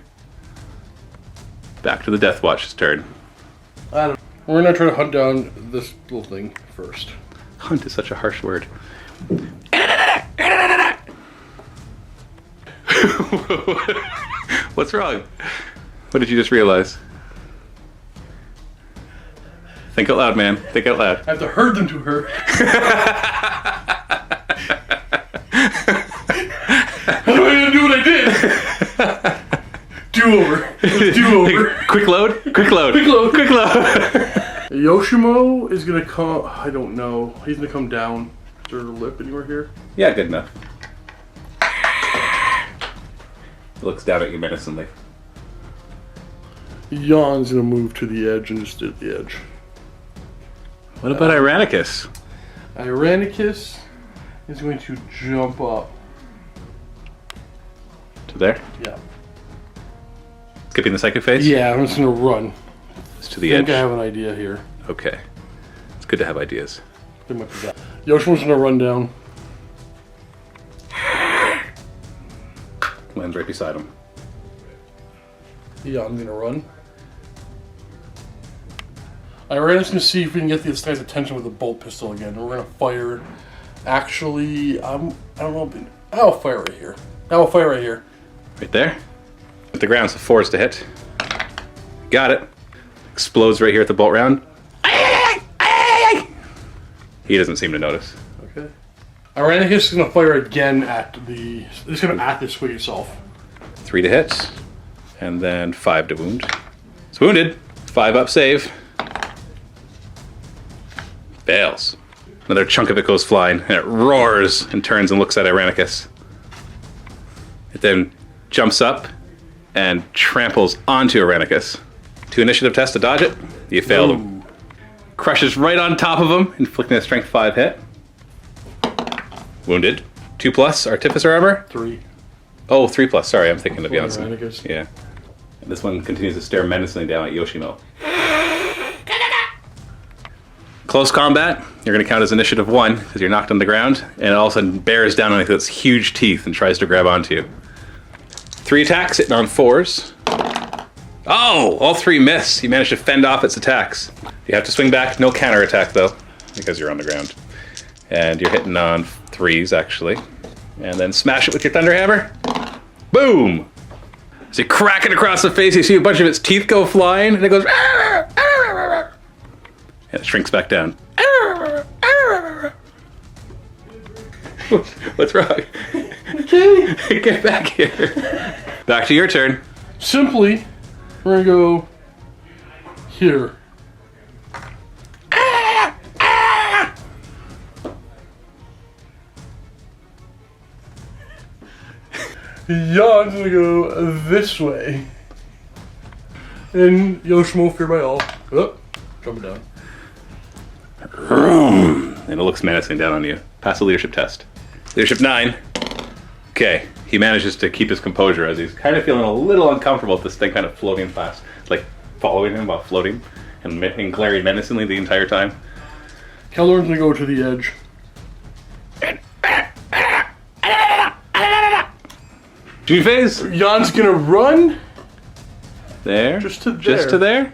Back to the Deathwatch's turn. I don't know. We're gonna try to hunt down this little thing first. Hunt is such a harsh word. What's wrong? What did you just realize? Think out loud, man. Think out loud. I have to herd them to her. How am I gonna do what I did? Do-over. Do-over. Quick load. Quick load. Quick load. Quick load. Yoshimo is gonna come. I don't know. He's gonna come down. Is there a lip anywhere here? Yeah, good enough. He looks down at you menacingly. Jan's gonna move to the edge and just stay at the edge. What about Irenicus? Irenicus is going to jump up. To there? Yeah. Skipping the second phase? Yeah, I'm just gonna run. It's to the I think edge. I have an idea here. Okay. It's good to have ideas. They might be that. Yoshimo's gonna run down. Lands right beside him. Jan's gonna run. Irenicus gonna see if we can get this guy's attention with a bolt pistol again. We're gonna fire. Actually, I don't know. I'll fire right here. I'll fire right here. Right there. At the ground, so 4 is to hit. Got it. Explodes right here at the bolt round. He doesn't seem to notice. Okay. Irenicus is gonna fire again at the. It's gonna at this swig itself. 3 to hit. And then 5 to wound. It's wounded. 5 up save. Fails. Another chunk of it goes flying, and it roars and turns and looks at Irenicus. It then jumps up and tramples onto Irenicus. 2 initiative tests to dodge it. You failed him. Crushes right on top of him, inflicting a strength 5 hit. Wounded. 2+ artificer armor. 3. Oh, 3+. Sorry, I'm thinking of Janssen. Irenicus. Yeah. And this one continues to stare menacingly down at Yoshimo. Close combat, you're going to count as initiative 1 because you're knocked on the ground, and it all of a sudden bears down on its huge teeth and tries to grab onto you. 3 attacks, hitting on 4s. Oh, all 3 miss. You managed to fend off its attacks. You have to swing back, no counter attack though, because you're on the ground. And you're hitting on 3s actually. And then smash it with your thunder hammer. Boom! So you crack it across the face, you see a bunch of its teeth go flying, and it goes. And it shrinks back down. What's wrong? Okay. Get back here. Back to your turn. Simply, we're gonna go here. Jan's gonna go this way. And Yoshimo, fear by all. Oh, jumping down. And it looks menacing down on you. Pass the leadership test. Leadership 9. Okay, he manages to keep his composure as he's kind of feeling a little uncomfortable with this thing kind of floating past, like following him while floating and glaring menacingly the entire time. Keldorn's gonna go to the edge. Dream phase. Jan's gonna run. There. Just to there. Just to there.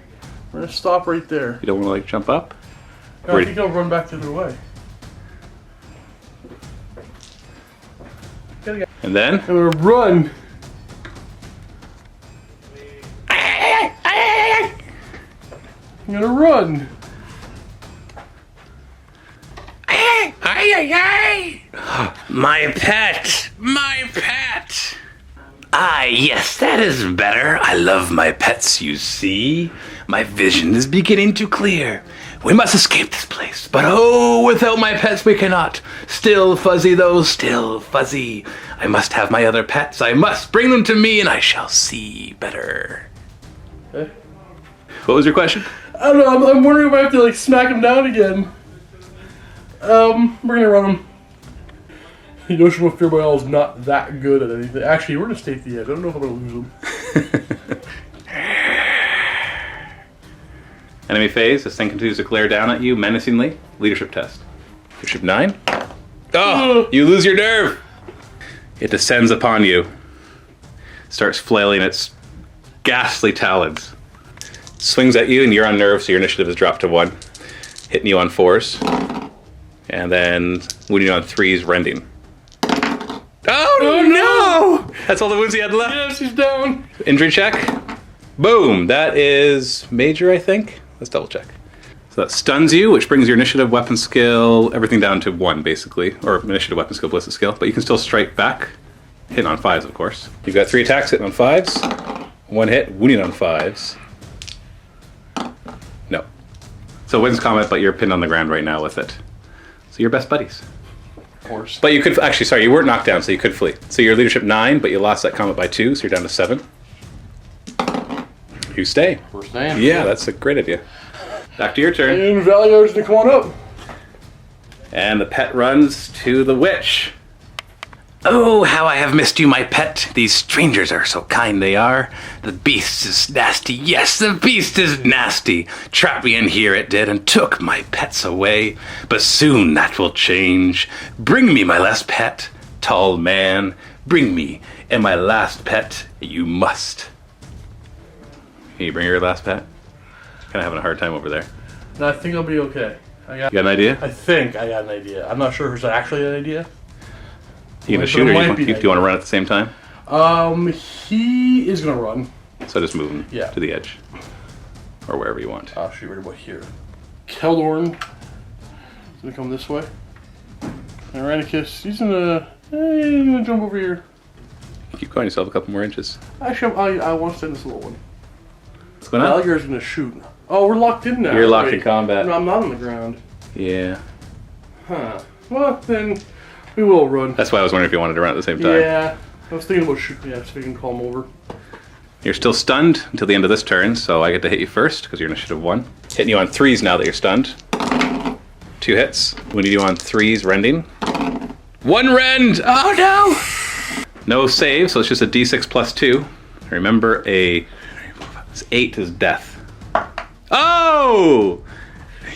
We're gonna stop right there. You don't want to like jump up. No, I think I'll run back the other way. And then? I'm gonna run. I'm gonna run. My pet! My pet! Ah, yes, that is better. I love my pets, you see. My vision is beginning to clear. We must escape this place. But oh, without my pets we cannot. Still fuzzy though, still fuzzy. I must have my other pets. I must bring them to me and I shall see better. Okay. What was your question? I don't know, I'm wondering if I have to like smack him down again. We're gonna run him. The Ocean of Fearball is not that good at anything. Actually, we're gonna stay at the edge. I don't know if I'm gonna lose him. Enemy phase. This thing continues to glare down at you menacingly. Leadership test. Leadership 9. Oh, you lose your nerve. It descends upon you. Starts flailing its ghastly talons. Swings at you and you're on nerve, so your initiative is dropped to 1. Hitting you on 4s. And then wounding you on 3s, rending. Oh no! That's all the wounds he had left. Yes, he's down. Injury check. Boom. That is major, I think. Let's double check. So that stuns you, which brings your initiative, weapon skill, everything down to 1, basically. Or initiative, weapon skill, ballistic skill. But you can still strike back. Hitting on 5s, of course. You've got 3 attacks hitting on 5s. 1 hit, wounding on 5s. No. So wins combat, but you're pinned on the ground right now with it. So you're best buddies. Of course. But you could, actually, sorry, you weren't knocked down, so you could flee. So you're leadership 9, but you lost that combat by 2, so you're down to 7. You stay. We're staying. Yeah, that's a great idea. Back to your turn. And Valley Guard's gonna come on up. And the pet runs to the witch. Oh, how I have missed you, my pet. These strangers are so kind, they are. The beast is nasty. Yes, the beast is nasty. Trapped me in here, it did, and took my pets away. But soon that will change. Bring me my last pet, tall man. Bring me, and my last pet, you must. Can you bring your last pet? Kind of having a hard time over there. No, I think I'll be okay. You got an idea? I think I got an idea. I'm not sure if it's actually an idea. You gonna But shoot it or might do be you an want to run at the same time? He is gonna run. So just move him Yeah. to the edge. Or wherever you want. I'll shoot right about here. Keldorn is gonna come this way. And Ranicus, he's gonna jump over here. Keep going yourself a couple more inches. Actually, I want to send this little one. What's going on? Alligator's gonna shoot. Oh, we're locked in now. You're locked Wait. in combat. No, I'm not on the ground. Yeah. Huh. Well, then we will run. That's why I was wondering if you wanted to run at the same time. Yeah. I was thinking about shooting. Yeah, so we can call him over. You're still stunned until the end of this turn, so I get to hit you first because you're initiative 1. Hitting you on 3s now that you're stunned. 2 hits. Wounding you on 3s, rending. 1 rend! Oh no! No save, so it's just a d6 plus 2. Remember, 8 is death. Oh!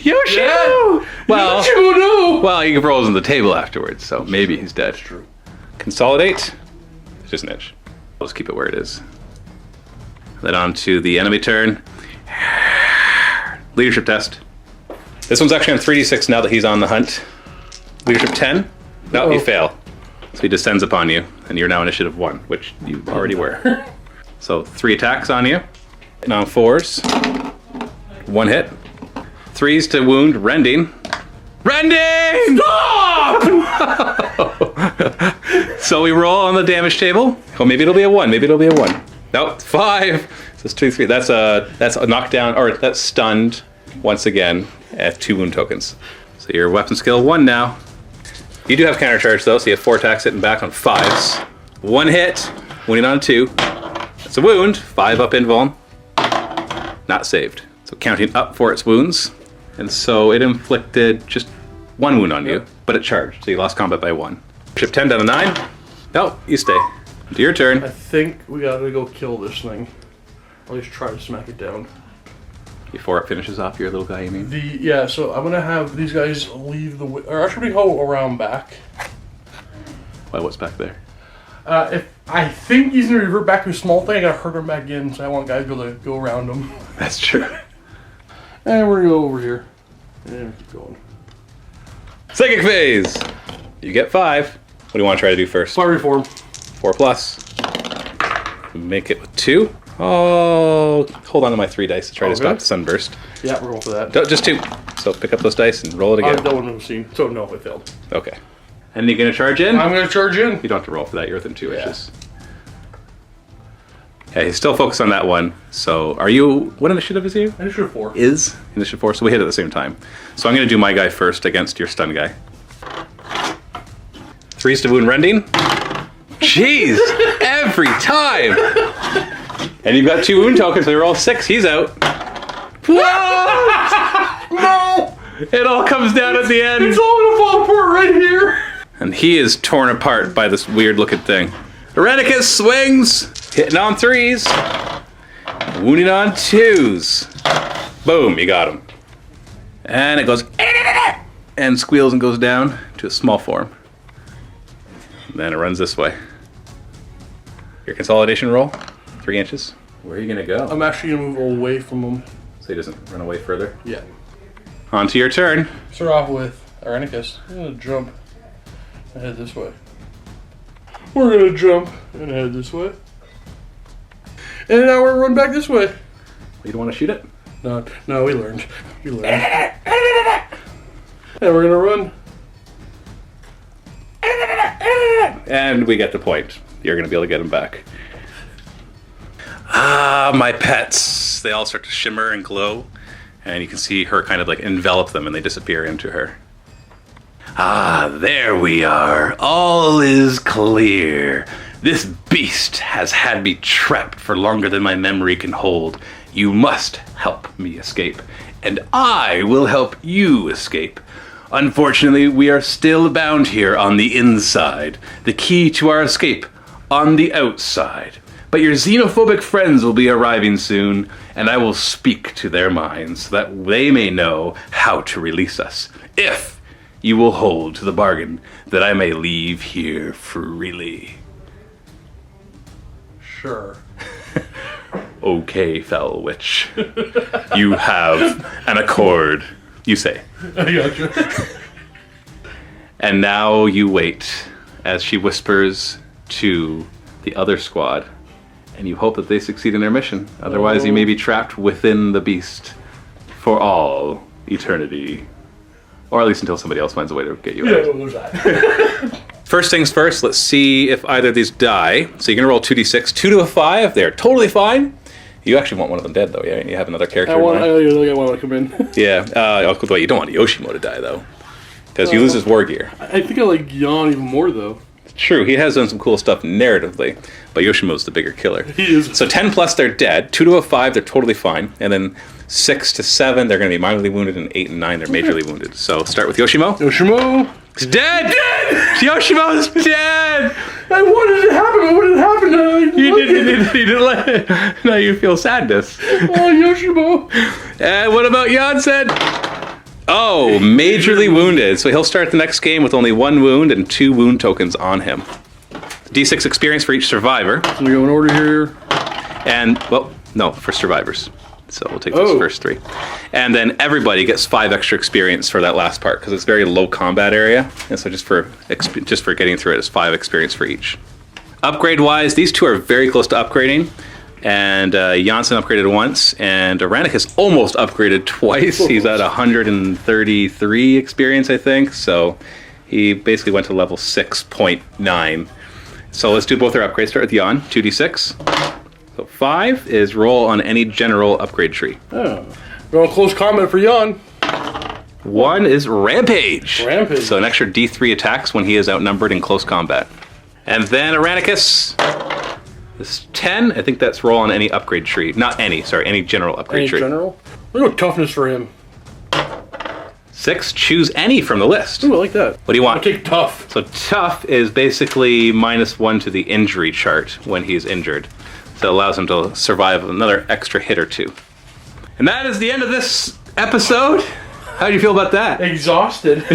Yoshi! Yeah. Well, no! well, he rolls on the table afterwards, so maybe he's dead. That's true. Consolidate. It's just an inch. I'll just keep it where it is. Then on to the enemy turn. Leadership test. This one's actually on 3d6 now that he's on the hunt. Leadership 10. No, you fail. So he descends upon you, and you're now initiative 1, which you already were. So 3 attacks on you. And on 4s. 1 hit. 3s to wound, rending. Rending! Stop! So we roll on the damage table. Oh, maybe it'll be a 1. Maybe it'll be a 1. Nope, 5. So it's 2, 3. That's a knockdown, or that's stunned once again at 2 wound tokens. So your weapon skill 1 now. You do have countercharge though, so you have 4 attacks hitting back on 5s. 1 hit, wounding on 2. That's a wound. 5 up invuln. Not saved. So counting up for its wounds. And so it inflicted just 1 wound on you, but it charged, so you lost combat by 1. Ship 10 down to 9. No, you stay. Do your turn. I think we gotta go kill this thing. Or at least try to smack it down. Before it finishes off your little guy, you mean? Yeah, so I'm gonna have these guys leave the or actually we go around back. Why, what's back there? If I think he's gonna revert back to a small thing, I gotta hurt him back in, so I want guys to be able to go around him. That's true. And we're gonna go over here. And keep going. Psychic phase! You get 5. What do you want to try to do first? Fire reform. 4 plus. Make it with 2. Oh, hold on to my 3 dice to try to stop the sunburst. Yeah, we're going for that. Just 2. So pick up those dice and roll it again. That one was seen, so no, it failed. Okay. And you're going to charge in? I'm going to charge in. You don't have to roll for that. You're within 2 inches. Yeah, he's still focused on that one. So are you... What initiative is you? Initiative 4. Is initiative 4. So we hit at the same time. So I'm going to do my guy first against your stun guy. 3's to wound rending. Jeez! Every time! And you've got 2 wound tokens, so you're all 6. He's out. Whoa! No! It all comes down at the end. It's all gonna fall apart right here. And he is torn apart by this weird looking thing. Erenicus swings! Hitting on 3s. Wounding on 2s. Boom, you got him. And it goes... And squeals and goes down to a small form. Then it runs this way. Your consolidation roll, 3 inches. Where are you gonna go? I'm actually gonna move away from him. So he doesn't run away further. Yeah. On to your turn. Start off with Irenicus. I'm gonna jump and head this way. We're gonna jump and head this way. And now we're run back this way. You don't want to shoot it? No, we learned. We learned. And we're gonna run. And we get the point. You're going to be able to get him back. Ah, my pets. They all start to shimmer and glow. And you can see her kind of like envelop them and they disappear into her. Ah, there we are. All is clear. This beast has had me trapped for longer than my memory can hold. You must help me escape. And I will help you escape. Unfortunately, we are still bound here on the inside. The key to our escape on the outside. But your xenophobic friends will be arriving soon, and I will speak to their minds so that they may know how to release us. If you will hold to the bargain that I may leave here freely. Sure. Okay, foul witch. You have an accord. You say. I gotcha. And now you wait as she whispers to the other squad, and you hope that they succeed in their mission. Otherwise, you may be trapped within the beast for all eternity. Or at least until somebody else finds a way to get you out. Yeah, there's that. First things first, let's see if either of these die. So you're going to roll 2d6. 2 to a 5, they're totally fine. You actually want one of them dead, though, yeah? You have another character in mind. I want to come in. Yeah, you don't want Yoshimo to die, though. Because he loses war gear. I think I like Yon even more, though. True, he has done some cool stuff narratively, but Yoshimo's the bigger killer. He is. So 10 plus, they're dead. 2 to a 5, they're totally fine. And then 6 to 7, they're going to be minorly wounded, and 8 and 9, they're majorly wounded. So start with Yoshimo. Yoshimo! He's dead! Dead! Yoshimo's dead! I wanted it to happen, but what did happen? You didn't let it. Now you feel sadness. Oh, Yoshimo! And what about Janssen? Oh, majorly wounded. So he'll start the next game with only 1 wound and 2 wound tokens on him. D6 experience for each survivor. So we go in order here. And, well, no, for survivors. So we'll take those first 3. And then everybody gets 5 extra experience for that last part, because it's very low combat area. And so just for getting through it, it's 5 experience for each. Upgrade-wise, these 2 are very close to upgrading. And Janssen upgraded once, and Aranicus almost upgraded twice. He's at 133 experience, I think. So he basically went to level 6.9. So let's do both our upgrades. Start with Jan, 2d6. So 5 is roll on any general upgrade tree. Oh. Going close combat for Yon. 1 is Rampage. Rampage. So an extra D3 attacks when he is outnumbered in close combat. And then Aranicus. This is 10. I think that's roll on any upgrade tree. Not any, sorry, any general upgrade tree. General? We're going toughness for him. 6, choose any from the list. Ooh, I like that. What do you want? I'll take tough. So tough is basically -1 to the injury chart when he's injured. So it allows him to survive another extra hit or 2. And that is the end of this episode. How do you feel about that? Exhausted.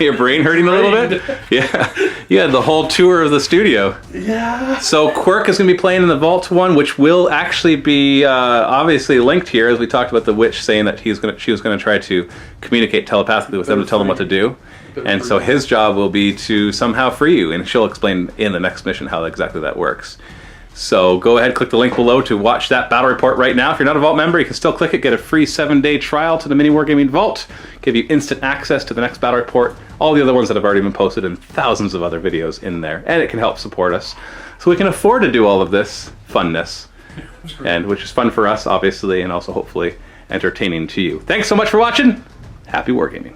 Your brain hurting a little bit? Yeah. You had the whole tour of the studio. Yeah. So Quirk is going to be playing in the Vault one, which will actually be obviously linked here, as we talked about the witch saying that she was going to try to communicate telepathically with them to tell them what to do. And so his job will be to somehow free you, and she'll explain in the next mission how exactly that works. So go ahead, click the link below to watch that battle report right now. If you're not a Vault member, you can still click it, get a free 7-day trial to the MiniWarGaming Vault, give you instant access to the next battle report, all the other ones that have already been posted, and thousands of other videos in there. And it can help support us, so we can afford to do all of this funness, and which is fun for us, obviously, and also hopefully entertaining to you. Thanks so much for watching. Happy wargaming.